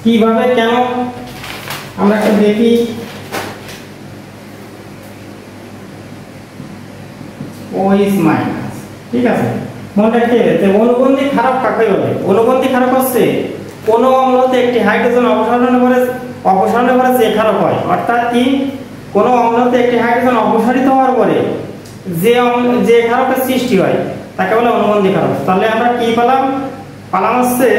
কিভাবে কেন আমরা একটু দেখি, OH-, ঠিক আছে। মনে রাখতে হবে অনুবন্ধী খারাপ কাকে বলে, অনুবন্ধী খারাপ হচ্ছে কোনো অম্লতে একটি হাইড্রোজেন অপসারণ করে অপসারণের পরে যে ক্ষারক হয়, অর্থাৎ কি কোনো অম্লতে একটি হাইড্রোজেন অপসারিত হওয়ার পরে যে ক্ষারকের সৃষ্টি হয় তাকে বলে অনুবন্ধী ক্ষারক। তাহলে আমরা কি পেলাম হচ্ছে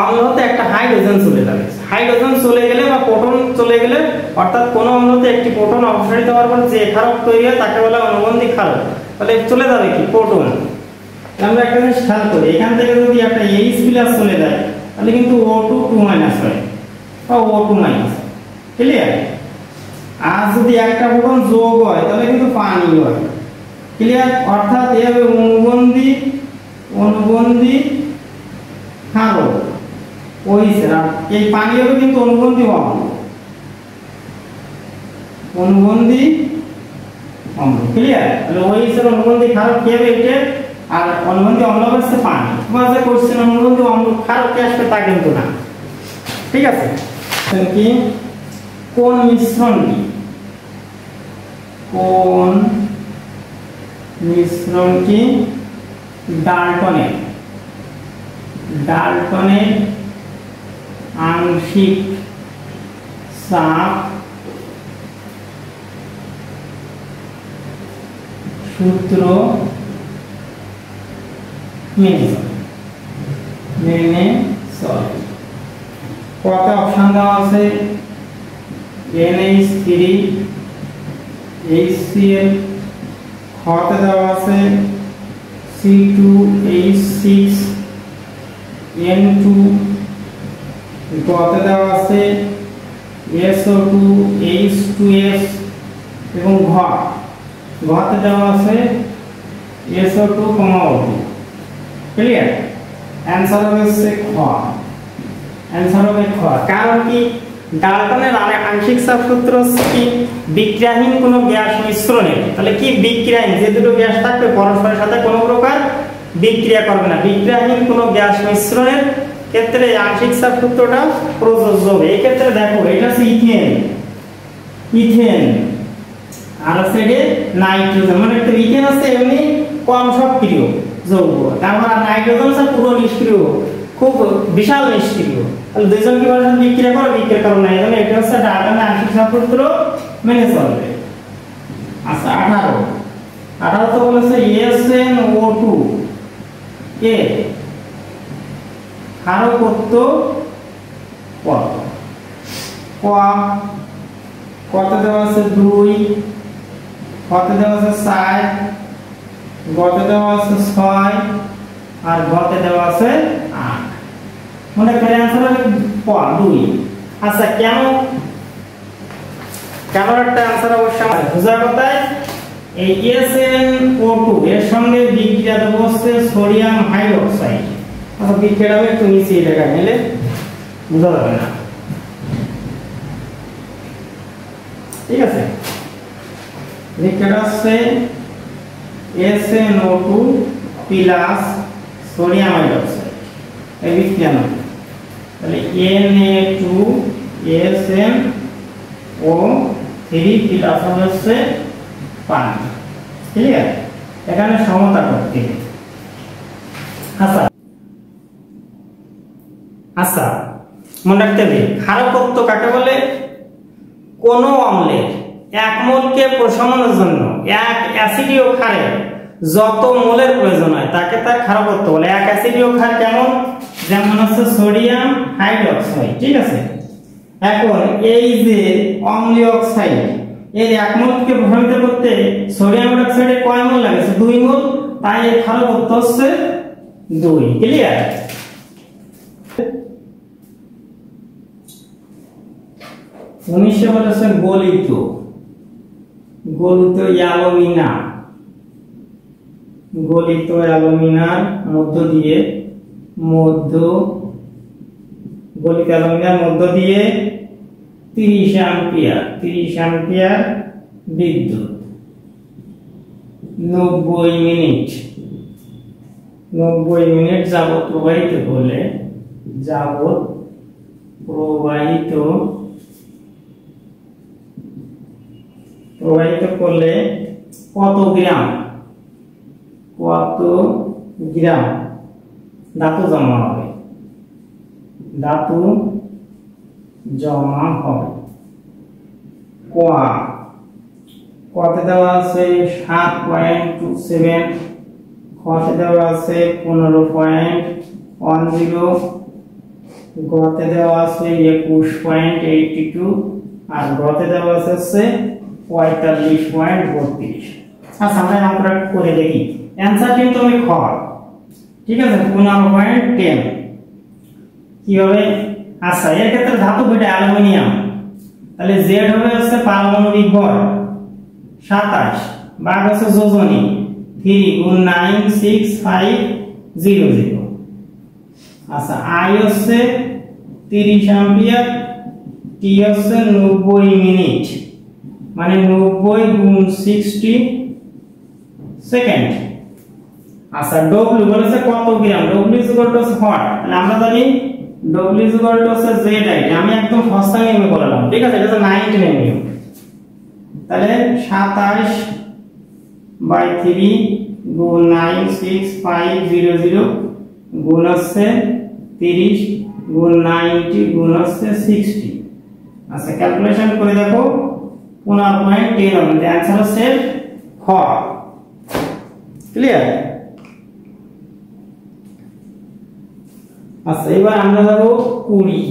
অম্লতে একটা হাইড্রোজেন চলে যাবে, হাইড্রোজেন চলে গেলে বা প্রোটন চলে গেলে, অর্থাৎ কোনো অম্লতে একটি প্রোটন অপসারিত হওয়ার পর যে ক্ষারক তৈরি হয় তাকে বলে অনুবন্ধী ক্ষারক। তাহলে চলে যাবে কি প্রোটন। আমরা একটা জিনিস খেয়াল করি, এখান থেকে যদি একটা H+ চলে যায় তাহলে কিন্তু O2 2- হয় বা O2-, ক্লিয়ার। আর যদি একটা প্রোটন যোগ হয় তাহলে কিন্তু পানি হয়, ক্লিয়ার। অর্থাৎ এ হবে অনুবন্ধী ক্ষারক OH, এই পানি হবে কিন্তু অনুবন্ধী অম্ল, ক্লিয়ার। তাহলে OH এর অনুবন্ধী ক্ষারক কি হবে এটা, আর অনুবন্ধী অম্ল হচ্ছে পানি। তোমার যে কোশ্চেন অনুবন্ধী অম্ল ক্ষারক কি আসবে তা কিন্তু না, ঠিক আছে। কি কোন মিশ্রণটি ডাল্টনের আংশিক চাপ সূত্র মেনে চলে। কত অপশন দেওয়া আছে, NH3 HCl, খতে দেওয়া আছে C2H6 N2, গতে দেওয়া আছে SO2 H2S এবং ঘতে দেওয়া আছে SO2, O2, ক্লিয়ার। অ্যান্সার হবে খ। কারণ কি ডাল্টনের আংশিক চাপ সূত্র হচ্ছে কি বিক্রিয়াহীন কোনো গ্যাস মিশ্রণে, তাহলে কি বিক্রিয়াহীন, যে দুটো গ্যাস থাকবে পরস্পরের সাথে কোনো প্রকার বিক্রিয়া করবে না, বিক্রিয়াহীন কোনো গ্যাস মিশ্রণের ক্ষেত্রে আংশিক চাপ সূত্রটা প্রযোজ্য হবে। এই ক্ষেত্রে দেখো এটা হচ্ছে ইথেন আর আছে নাইট্রোজেন, মানে একটা ইথেন আছে এমনি কম সক্রিয় যৌগ, তারপর নাইট্রোজেন আছে পুরো নিষ্ক্রিয়, খুব বিশাল নিষ্ক্রিয়। তাহলে দুইজন কি পরস্পর বিক্রিয়া করে, বিক্রিয়া করে না, এজন্য এটা হচ্ছে ডাল্টনের আংশিক চাপ সূত্র মেনে চলবে। আচ্ছা 18 তো বলেছে SnO2 এ ক্ষারকত্ব কত দেওয়া আছে 2, কত দেওয়া আছে 4, গতে দেওয়া আছে 6 আর গতে দেওয়া আছে 8, মনে করে অ্যানসার হবে 2। আচ্ছা কেন একটা অ্যানসার অবশ্যই আমাদের বোঝার কথায় এই SnO2 এর সঙ্গে বিক্রিয়া দেব হচ্ছে সোডিয়াম হাইড্রোক্সাইড। আচ্ছা বিক্রিয়াটা একটু নিচে লেখা নিলে বোঝা যাবে না, ঠিক আছে। বিক্রিয়াটা হচ্ছে SnO2 প্লাস সোডিয়াম হাইড্রোক্সাইড, এই বিক্রিয়া নাম। তাহলে Na2SnO3 প্লাস হচ্ছে পানি, ক্লিয়ার। এখানে সমতা করতে হবে। আচ্ছা মনে রাখতে হবে ক্ষারকত্ব কাকে বলে, কোন অম্লের এক মোলকে প্রশমনের জন্য এক অ্যাসিডীয় ক্ষারের যত মোলের প্রয়োজন হয় তাকে তার ক্ষারকত্ব বলে। এক অ্যাসিডীয় ক্ষার কেমন, যেমন হচ্ছে সোডিয়াম হাইড্রোক্সাইড, ঠিক আছে। এখন এই যে অম্লীয় অক্সাইড এর এক মোলকে প্রভাবিত করতে সোডিয়াম হাইড্রোক্সাইডের কয় মোল লাগে, 2 মোল, তাই এর ক্ষারকত্ব হচ্ছে 2, ক্লিয়ার। উনিশে বলেছে গলিত অ্যালুমিনার মধ্য দিয়ে গলিত অ্যালুমিনার মধ্য দিয়ে 30 অ্যাম্পিয়ার বিদ্যুৎ 90 মিনিট যাবত প্রবাহিত করলে কত গ্রাম ধাতু জমা হবে। ধাতু জমা হবে। কতে দেওয়া আছে 7.27, খতে দেওয়া আছে 15.10, গতে দেওয়া আছে 21.82 আর গতে দেওয়া আছে 45.32। আচ্ছা আমরা আমরা করে দেখি। অ্যানসার কিন্তু আমি খ, ঠিক আছে, 15.10 কিভাবে? আচ্ছা এর ক্ষেত্রে ধাতু এটা অ্যালুমিনিয়াম, তাহলে জেড হবে হচ্ছে পারমাণবিক ভর 27 ভাগ হচ্ছে যোজনী 3 গুণ 96500। আচ্ছা আই হচ্ছে 30 অ্যাম্পিয়ার, টি হচ্ছে 90 মিনিট, মানে 90 গুণ 60 সেকেন্ড। আচ্ছা ডব্লিউ বলেছে কত গ্রাম, W is equal to hot, তাহলে আমরা জানি W is equal to Z I, আমি একদম সস্তা নিয়মে বললাম, ঠিক আছে, এটা হচ্ছে 90 নিয়ম। তাহলে 27/3 গুণ 96500 গুণ হচ্ছে 30 গুণ 90 গুণ হচ্ছে 60। আচ্ছা ক্যালকুলেশন করে দেখো 15.10 হবে, অ্যানসার হচ্ছে খ। ক্লিয়ার? আচ্ছা এবার আমরা যাব 20।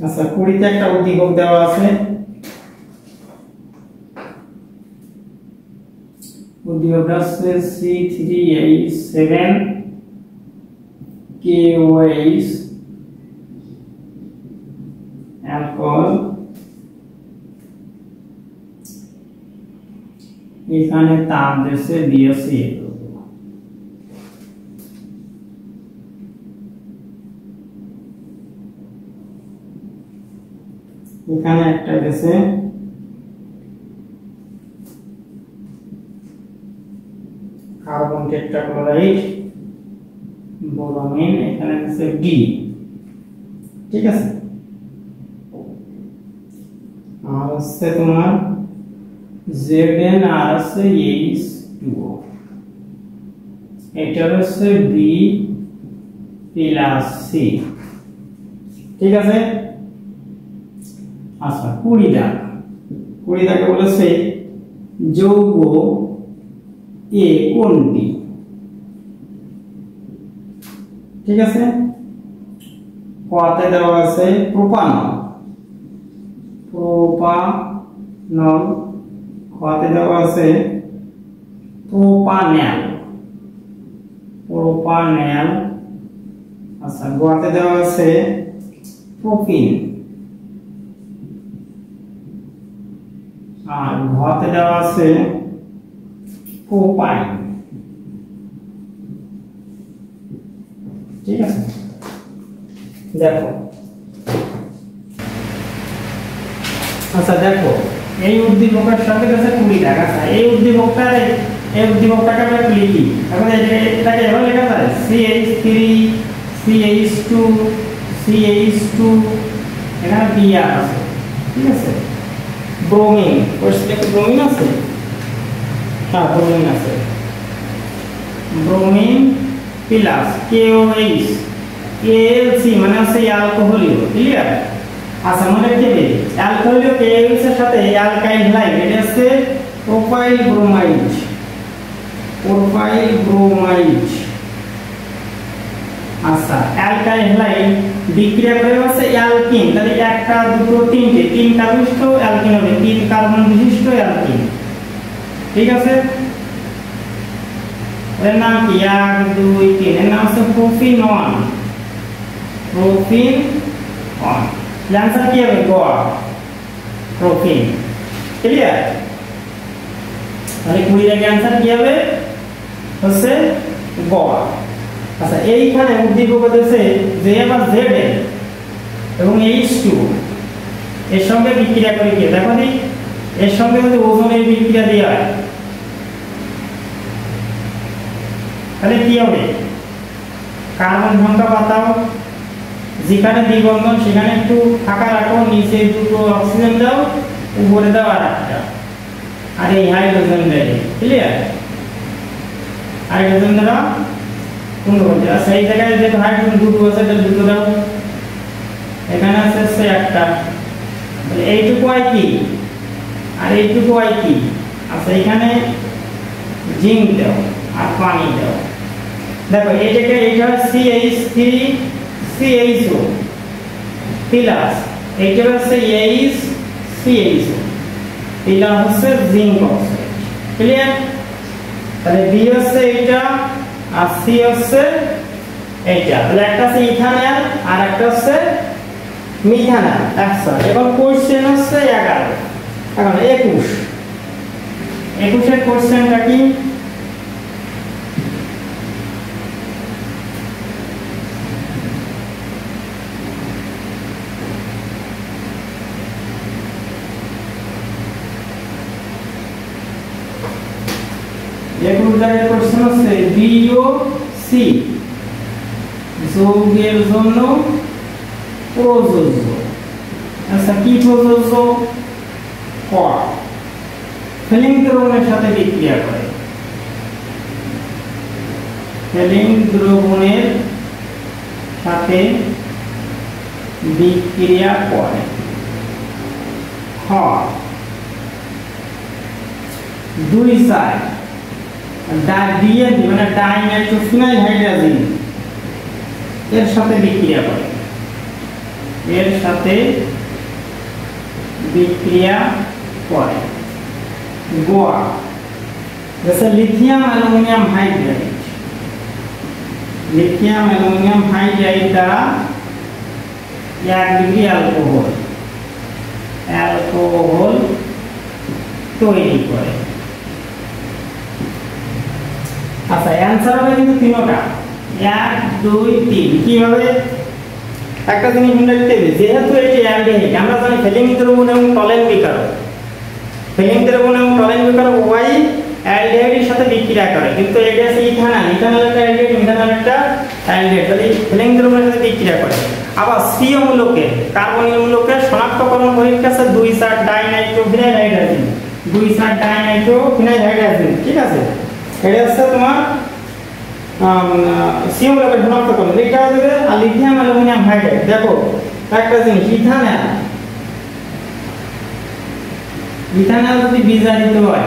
আচ্ছা 20 তে একটা উদ্দীপক দেওয়া আছে, উদ্দীপকটা হচ্ছে C3H7 KOH অ্যালকোহল, এখানে তাপ দিয়েছে দিয়েছে, এখানে একটা দিয়েছে কার্বন টেট্রাক্লোরাইড বোরোমিন, এখানে দিয়েছে ডি, ঠিক আছে। আর হচ্ছে তোমার Zn আর হচ্ছে H2O, এটা হচ্ছে B প্লাস C, ঠিক আছে। আচ্ছা 20 দাগে বলেছে যৌগ এ কোনটি, ঠিক আছে। কতে দেওয়া আছে প্রোপানল, খতে দেওয়া আছে প্রোপানেল, আচ্ছা গতে দেওয়া আছে প্রোপিন, আর ঘতে দেওয়া আছে প্রোপাইন, ঠিক আছে। দেখো আচ্ছা দেখো এই উদ্দীপকের সাথে আছে 20 টাকা, এই উদ্দীপকটাকে আমরা লিখি, এখন এটাকে এভাবে লেখা যায় CH3 CH2 CH2, এখানে Br আছে, ঠিক আছে। ব্রোমিন, কোর্সে কি ব্রোমিন আছে? হ্যাঁ ব্রোমিন আছে, ব্রোমিন প্লাস KOH KLC মানে হচ্ছে অ্যালকোহলীয়, ক্লিয়ার? আচ্ছা মনে রাখবে অ্যালকোহলীয় KOH এর সাথে অ্যালকাইল হাইড, এটা হচ্ছে প্রোপাইল ব্রোমাইড। আচ্ছা অ্যালকাইল হাইড বিক্রিয়া করে হচ্ছে অ্যালকিন, তাহলে একটা দুটো তিনটে, 3 কার্বন বিশিষ্ট অ্যালকিন হবে, 3 কার্বন বিশিষ্ট অ্যালকিন, ঠিক আছে। এর নাম কি 1 2 3, এর নাম হচ্ছে প্রোপিনন। অ্যানসার কি হবে? গ, প্রোপিন, ক্লিয়ার? তাহলে 20 এর অ্যানসার কি হবে? হচ্ছে গ। আচ্ছা এইখানে উদ্দীপক দিয়েছে যে বা জেড এবং H2 এর সঙ্গে বিক্রিয়া করে কি, দেখো নি এর সঙ্গে যদি ওজনের বিক্রিয়া দেওয়া হয় তাহলে কি হবে? কার্বন সংখ্যা পাতাও, যেখানে দ্বিবন্ধন সেখানে একটু ফাঁকা রাখো, নিচে দুটো অক্সিজেন দাও, উপরে দাও আরেকটা, আর এই হাইড্রোজেন দেয়। ক্লিয়ার? হাইড্রোজেন দ্বারা পূর্ণ করতে। আচ্ছা এই জায়গায় যেহেতু হাইড্রোজেন দুটো আছে, তাহলে দুটো দাও। এখানে আছে একটা, এইটুকু হয় কি আর এইটুকু হয় কি। আচ্ছা এখানে জিঙ্ক দাও আর পানি দাও। দেখো এইটাকে, এইটা CH3 CHO প্লাস এইটা হচ্ছে HCHO প্লাস হচ্ছে জিঙ্ক অক্সাইড। ক্লিয়ার? তাহলে বি হচ্ছে এইটা আর সি হচ্ছে এইটা। তাহলে একটা হচ্ছে ইথানল আর একটা হচ্ছে মিথানল। আচ্ছা এবার কোশ্চেন হচ্ছে 11, এখন 21 কোশ্চেনটা কি? কোশ্চেন হচ্ছে BOC যৌগের জন্য প্রযোজ্য। আচ্ছা কি প্রযোজ্য? ফেলিং দ্রবণের সাথে বিক্রিয়া করে। ফেলিং দ্রবণের সাথে বিক্রিয়া করে। দুই সাইড মানে ডাইনাইট্রোফিনাইল হাইড্রোজেন এর সাথে বিক্রিয়া করে, এর সাথে বিক্রিয়া করে। গোয়া जैसे lithium aluminium hydride, lithium aluminium hydride द्वारा 1 ডিগ্রি অ্যালকোহল তৈরি করে। আচ্ছা অ্যানসার হবে কিন্তু তিনটা, 1 2 3। কিভাবে? একটা জিনিস মনে রাখতে হবে, যেহেতু এটি অ্যালডিহাইড, আমরা জানি ফেলিং দ্রবণ এবং টলেন বিকারক, ফেলিং দ্রবণ এবং টলেন বিকারক উভয়ই অ্যালডিহাইডের সাথে বিক্রিয়া করে, কিন্তু এটা হচ্ছে ইথানল, ইথানল একটা অ্যালডিহাইড, মিথানল একটা অ্যালডিহাইড, তাহলে ফেলিং দ্রবণের সাথে বিক্রিয়া করে। আবার সিও মূলকের, কার্বনীয় মূলকের শনাক্তকরণ পরীক্ষা আছে 2 ডাইনাইট্রোফিনাইল হাইড্রোজেন, 2 ডাইনাইট্রোফিনাইল হাইড্রোজেন। ঠিক আছে? এটা হচ্ছে তোমার সিও মূলকের শনাক্তকরণ। এটা হবে আর লিথিয়াম অ্যালুমিনিয়াম হাইড্রাইড। দেখো একটা জিনিস, ইথানল যদি বিজারিত হয়,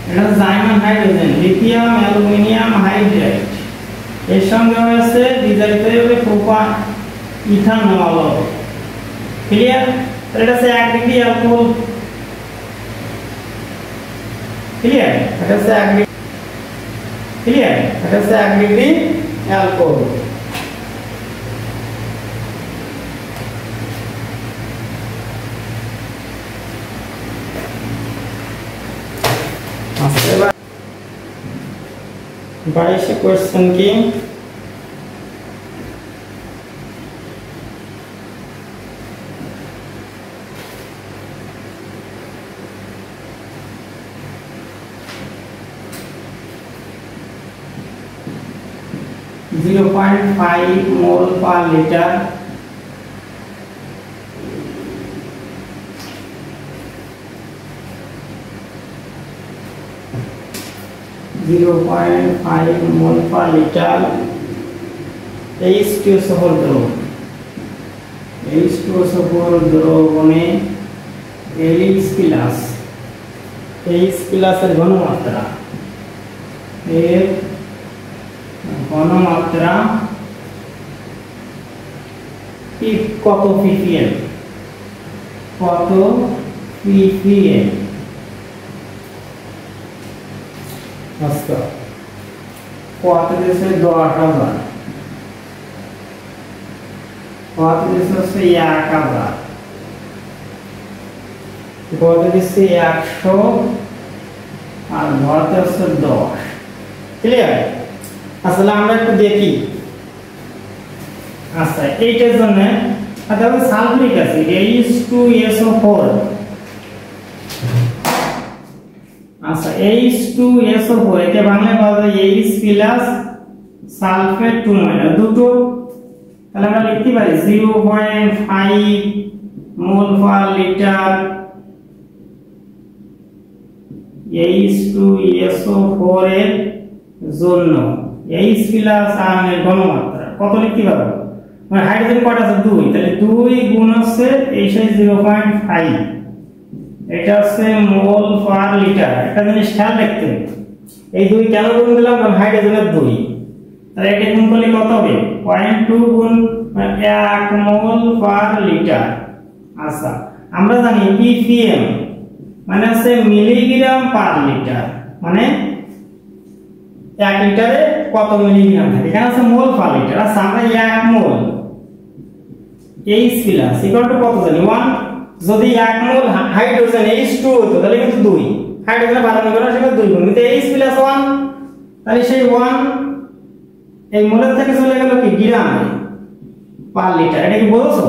এটা জাইমান হাইড্রোজেন, লিথিয়াম অ্যালুমিনিয়াম হাইড্রাইড, এর সঙ্গে হচ্ছে বিজারিত হবে প্রোপান ইথানল। ক্লিয়ার? এটা হচ্ছে 1 ডিগ্রি অ্যালকোহল। ক্লিয়ার? এটা হচ্ছে 1 ডিগ্রি, ক্লিয়ার? এটা হচ্ছে 1 ডিগ্রি অ্যালকোহল। এবার 22 কোশ্চেন কি? (0.5 মোল পার লিটার H2O সফল দ্রবণ, H2O সফল দ্রবণে H প্লাসের ঘনমাত্রা, এর ঘনমাত্রা কত ppm? কত ppm? আচ্ছা কত দিছে? 10,000। কত দিছে? 1000। কত দিছে? 100 আর ভরতে হচ্ছে 10। ক্লিয়ার? আসলে আমরা একটু দেখি। আচ্ছা এইটার জন্য তাহলে সালফিউরিক অ্যাসিড H2SO4, আচ্ছা H2SO4 এটা বাংলায় বলা যায় H প্লাস সালফেট 2 দুটো, তাহলে আমরা লিখতে পারি 0.5 মোল পার লিটার H2SO4 এর জন্য H প্লাস আয়ন এর ঘনমাত্রা কত লিখতে পারবো? মানে হাইড্রোজেন কয়টা আছে? 2, তাহলে 2 গুণ হচ্ছে H0.5, এটা হচ্ছে মোল পার লিটার। একটা জিনিস খেয়াল রাখতে হবে, এই 2 কেন গুণ দিলাম? কারণ হাইড্রোজেনের 2, তাহলে এটা গুণ করলে কত হবে? 0.2 গুণ 1 মোল পার লিটার। আচ্ছা, আমরা জানি ppm মানে হচ্ছে মিলিগ্রাম পার লিটার, মানে 1 লিটারে কত মিলিগ্রাম থাকে, এখানে আছে মোল পার লিটার। আচ্ছা, আমরা 1 মোল H প্লাস ইকুয়াল টু কত জানি? 1। যদি 1 মোল হাইড্রোজেন H2 হতো তাহলে কিন্তু 2, হাইড্রোজেনের বাড়ানো গেল সেটা 2 গুণ, কিন্তু H প্লাস 1, তাহলে সেই 1 এই মোলের থেকে চলে গেল কি গ্রাম পার লিটার। এটা কি বুঝছো?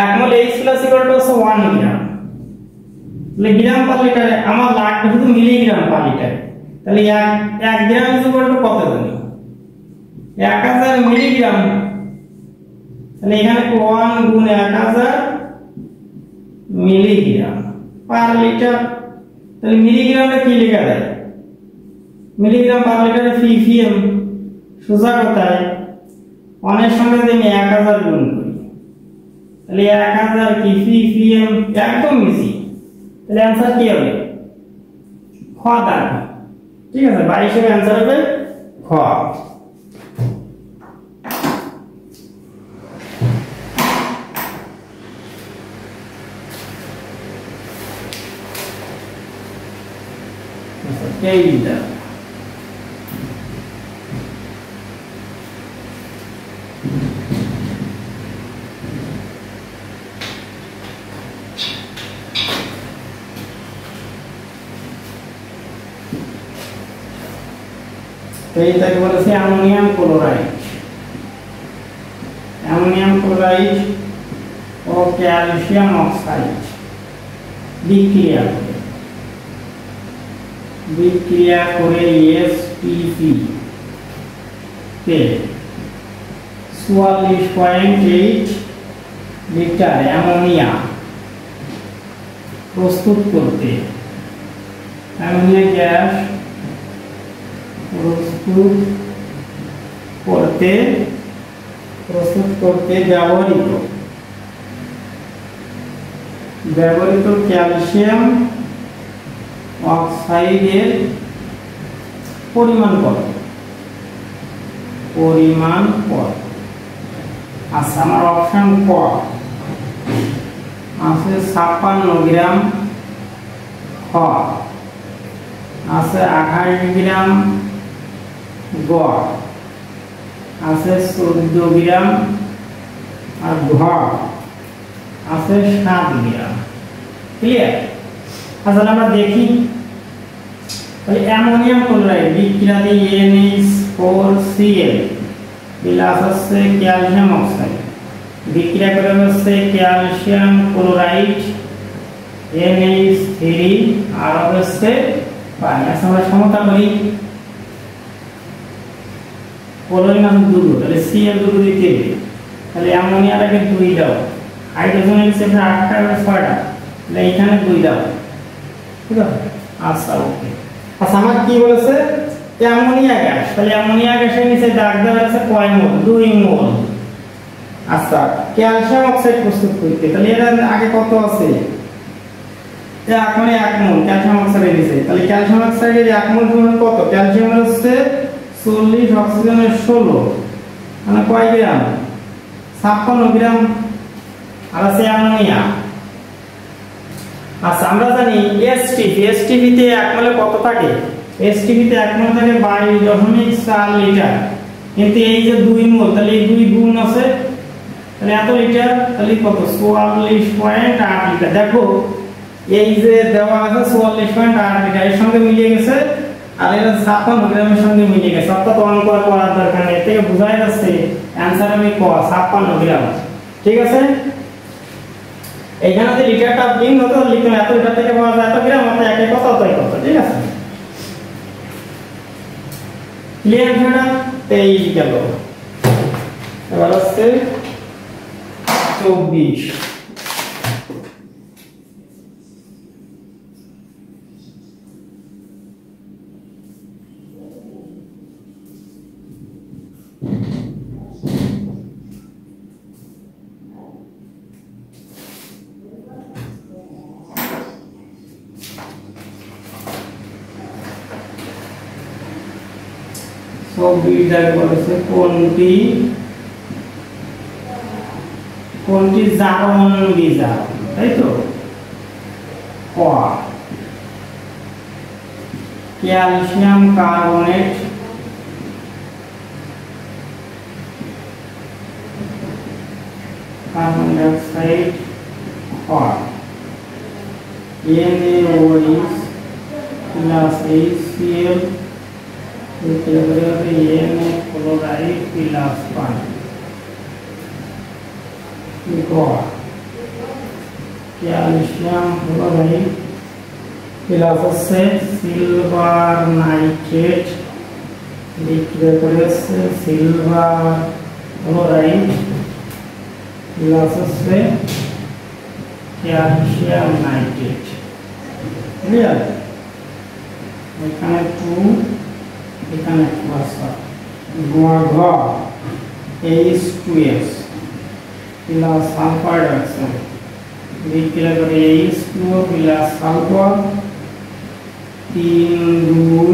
1 মোল H প্লাস ইকুয়াল টু 1 গ্রাম, তাহলে গ্রাম পার লিটারে আমার লাগবে শুধু মিলিগ্রাম পার লিটার। তাহলে 1 গ্রাম ইকুয়াল টু কত জানি? 1000 মিলিগ্রাম। তাহলে এখানে 1 গুণ 1000 মিলিগ্রাম পার লিটার। তাহলে মিলিগ্রামে কি লেখা যায়? মিলিগ্রাম পার লিটারে ppm। সোজা কথায় অনেক সঙ্গে যদি আমি 1000 গুণ করি তাহলে 1000 কি ppm, একদম ইজি। তাহলে आंसर কি হবে? খ দাগ। ঠিক আছে, 22 এর आंसर হবে খ। এইটা এইটাকে বলেছে অ্যামোনিয়াম ক্লোরাইড। অ্যামোনিয়াম ক্লোরাইড ও ক্যালসিয়াম অক্সাইড বিক্রিয়া করে SPP তে 44.8 লিটার অ্যামোনিয়া প্রস্তুত করতে, অ্যামোনিয়া গ্যাস প্রস্তুত করতে ব্যবহৃত ক্যালসিয়াম অক্সাইডের পরিমাণ কত? আচ্ছা, আমার অপশন ক আছে 56 গ্রাম, খ আছে 28 গ্রাম, গ আছে 14 গ্রাম, আর ঘ আছে 7 গ্রাম। ক্লিয়ার? আচ্ছা, আমরা দেখি তাহলে অ্যামোনিয়াম ক্লোরাইড বিক্রিয়া দিয়ে NH4Cl প্লাস হচ্ছে ক্যালসিয়াম অক্সাইড বিক্রিয়া করে হচ্ছে ক্যালসিয়াম ক্লোরাইড NH3 আর হচ্ছে পানি। আচ্ছা, আমরা সমতা করি, ক্লোরিন আছে 2, তাহলে Cl 2 দিতে হবে, তাহলে অ্যামোনিয়াটাকে 2 দাও, হাইড্রোজেনের ক্ষেত্রে 8টা আর 6টা, তাহলে এখানে 2 দাও। ঠিক আছে? আচ্ছা, ওকে। আচ্ছা, আমার কি বলেছে? অ্যামোনিয়া গ্যাস, তাহলে অ্যামোনিয়া গ্যাসের নিচে দাগ দেওয়া আছে কয় মোল? 2 মোল। আচ্ছা, ক্যালসিয়াম অক্সাইড প্রস্তুত করতে, তাহলে এর আগে কত আছে? এখন 1 মোল ক্যালসিয়াম অক্সাইডের নিচে, তাহলে ক্যালসিয়াম অক্সাইডের 1 মোল সমান কত? ক্যালসিয়াম হচ্ছে 40, অক্সিজেনের 16, মানে কয় গ্রাম? 56 গ্রাম। আর আছে অ্যামোনিয়া। আচ্ছা, আমরা জানি STP তে 1 মোলে কত থাকে? STP তে 1 মোল থাকে 22.4 লিটার, কিন্তু এই যে 2 মোল, তাহলে এই 2 গুণ আছে, তাহলে এত লিটার, তাহলে কত? 44.8 লিটার। দেখো এই যে দেওয়া আছে 44.8 লিটার, এর সঙ্গে মিলিয়ে গেছে, আর এটা 56 গ্রামের সঙ্গে মিলিয়ে গেছে, অর্থাৎ অঙ্ক করার দরকার নেই, এর থেকে বোঝাই যাচ্ছে অ্যানসার হবে ক, 56 গ্রাম। ঠিক আছে? এখানে যে লিটারটা ভিন্ন হতো, লিখুন এত লিটার থেকে পাওয়া যায় এত গ্রাম, অর্থাৎ একে কত অতই কত। ঠিক আছে? ক্লিয়ার বিষয়টা? 23 গেল। এবার হচ্ছে 24। 24 দাগে বলেছে কোনটি জারণ বিজারণ, তাই তো? ক ক্যালসিয়াম কার্বনেট কার্বন ডাইঅক্সাইড হয় NaOH plus HCl Na chloride plus পানি। ক্যালসিয়াম ক্লোরাইড প্লাস হচ্ছে সিলভার নাইট্রেট বিক্রিয়া করে হচ্ছে সিলভার ক্লোরাইড প্লাস হচ্ছে ক্যালসিয়াম নাইট্রেট। ক্লিয়ার? এখানে 2 এখানে প্লাস ঘ H2S প্লাস সালফার ডাইঅক্সাইড বিক্রিয়া করে H2O প্লাস সালফার 3 2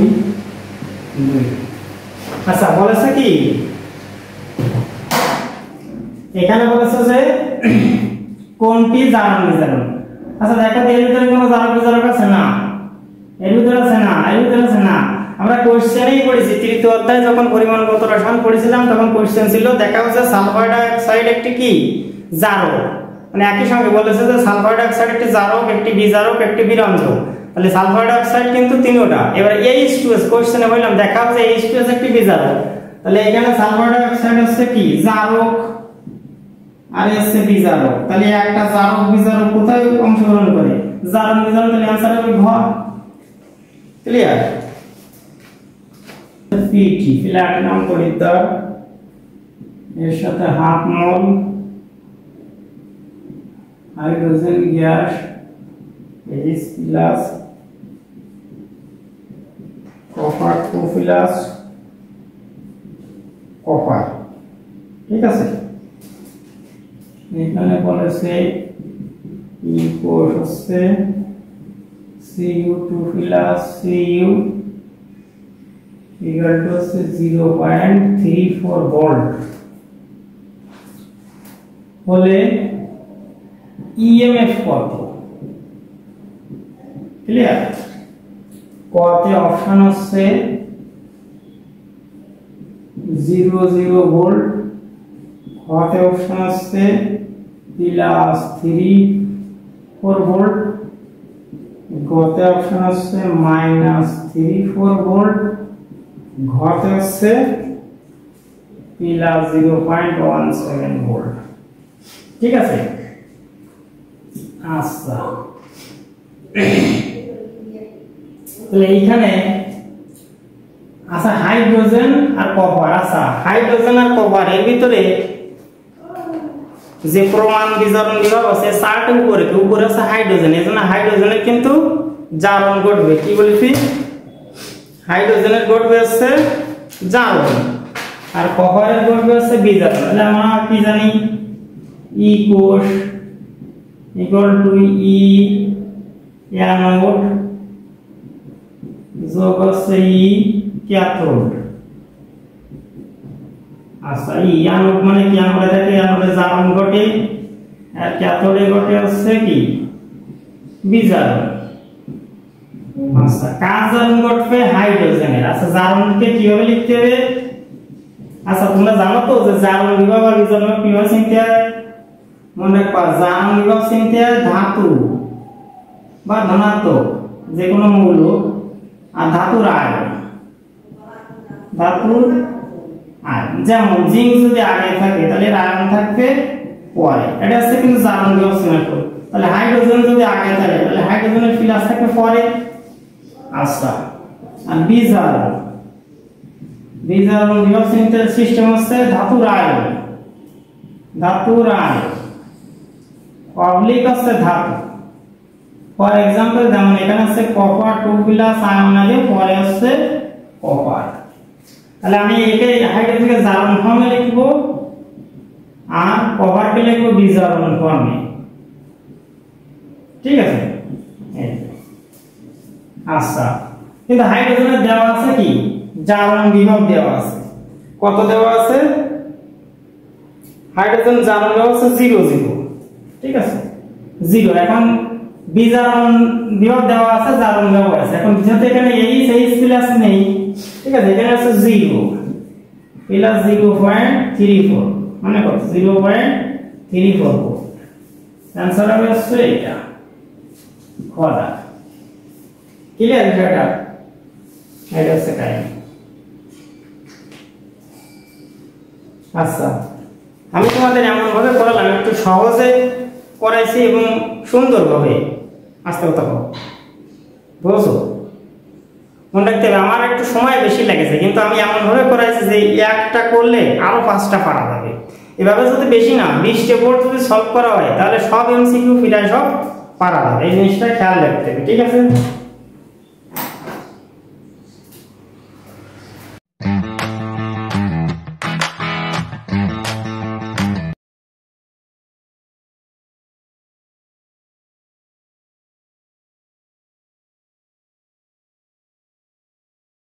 2। আচ্ছা বলেছে কি এখানে বলেছে যে কোনটি জারণ বিজারণ। আচ্ছা দেখো এর ভিতরে কোনো জারণ বিজারণ আছে না, এর ভিতরে আছে না, এর ভিতরে আছে না। আমরা কোশ্চেনেই পড়েছি তৃতীয় অধ্যায়ে যখন পরিমাণগত রসায়ন পড়েছিলাম তখন কোশ্চেন ছিল দেখা হচ্ছে সালফার ডাইঅক্সাইড একটি কি জারক, মানে একই সঙ্গে বলেছে যে সালফার ডাইঅক্সাইড একটি জারক, একটি বিজারক, একটি বিরঞ্জক। তাহলে সালফার ডাইঅক্সাইড কিন্তু তিনটা। এবারে H2S কোশ্চেনে বললাম দেখা হচ্ছে H2S একটি বিজারক, তাহলে এখানে সালফার ডাইঅক্সাইড হচ্ছে কি জারক আর হচ্ছে বিজারক। তাহলে একটা জারক বিজারক কোথায় অংশগ্রহণ করে? জারণ বিজারণ। তাহলে आंसर হবে ঘ। ক্লিয়ার? Pt প্লাটিনাম পরিদ্বার এর সাথে হাফ মোল hydrogen gas H plus copper 2 plus copper. ঠিক আছে? এখানে বলেছে ই কোষ হচ্ছে Cu2 plus Cu equal to হচ্ছে 0.34 ভোল্ট হলে ইএমএফ কত? ক্লিয়ার? কতে অপশন হচ্ছে 0 ভোল্ট, কতে অপশন হচ্ছে প্লাস 34 ভোল্ট, গতে অপশন হচ্ছে -34 ভোল্ট, ঘতে হচ্ছে প্লাস 0.17 ভোল্ট। ঠিক আছে? আচ্ছা তাহলে এইখানে আচ্ছা হাইড্রোজেন আর কপার, আচ্ছা হাইড্রোজেন আর কপার এর ভিতরে যে প্রমাণ বিজারণ বিভাগ আছে চারটি উপরে আছে হাইড্রোজেন, এজন্য হাইড্রোজেনের কিন্তু জারণ ঘটবে। কি বলেছি? হাইড্রোজেনের ঘটবে হচ্ছে জারণ আর কপারের ঘটবে হচ্ছে বিজারণ। তাহলে আমরা কি জানি ই কোষ ইকুয়াল টু ই অ্যানোড যোগ হচ্ছে ই ক্যাথোড। আচ্ছা ই অ্যানোড মানে কি? আমরা দেখি অ্যানোডে জারণ ঘটে আর ক্যাথোডে ঘটে হচ্ছে কি বিজারণ। আচ্ছা কাজ জারণ ঘটবে হাইড্রোজেনের। আচ্ছা জারণকে কিভাবে লিখতে হবে? আচ্ছা তোমরা জানো তো যে জারণ বিভাগ আর বিজারণ কিভাবে চিনতে হয়? মনে রাখবা জারণ বিভাগ চিনতে হয় ধাতু বা ধনাত্মক যে কোনো মৌল আর ধাতুর আয়ন, ধাতুর আয়ন। যেমন জিঙ্ক যদি আগে থাকে তাহলে আয়ন থাকবে পরে, এটা হচ্ছে কিন্তু জারণ বিভাগ চিহ্নিত। তাহলে হাইড্রোজেন যদি আগে থাকে তাহলে হাইড্রোজেনের প্লাস থাকবে পরে। আচ্ছা আর বিজারণ বিভাগ চিহ্নিতের সিস্টেম হচ্ছে ধাতুর আয়ন, ধাতুর আয়ন পাবলিক হচ্ছে ধাতু। ফর এক্সাম্পল যেমন এখানে হচ্ছে কপার 2 প্লাস আয়ন আগে পরে হচ্ছে কপার। তাহলে আমি একে হাইড্রোজেনকে জারণ ফর্মে লিখব আর কপারকে লিখব বিজারণ ফর্মে। ঠিক আছে? আচ্ছা কিন্তু হাইড্রোজেনের দেওয়া আছে কি জারণ বিভব দেওয়া আছে। কত দেওয়া আছে? হাইড্রোজেন জারণ দেওয়া আছে 0 0, ঠিক আছে 0। এখন বিজারণ বিভব দেওয়া আছে, জারণ দেওয়া আছে। এখন যেহেতু এখানে এইচ প্লাস নেই, ঠিক আছে, এখানে আছে 0 প্লাস 0.34, মানে কত 0.34 ভোল্ট। आंसर হবে এটা খোলা। ক্লিয়ার বিষয়টা? এটা হচ্ছে কাহিনী। আচ্ছা, আমি তোমাদের এমন ভাবে করালাম, একটু সহজে করাইছি এবং সুন্দরভাবে। আস্তে কথা বলো, বুঝছো? মনে রাখতে হবে আমার একটু সময় বেশি লেগেছে, কিন্তু আমি এমন ভাবে করাইছি যে একটা করলে আরো 5টা পারা যাবে। এভাবে যদি বেশি না 20টা বোর্ড যদি সলভ করা হয়, তাহলে সব এমসিকিউ ফিটায় সব পারা যাবে। এই জিনিসটা খেয়াল রাখতে হবে, ঠিক আছে?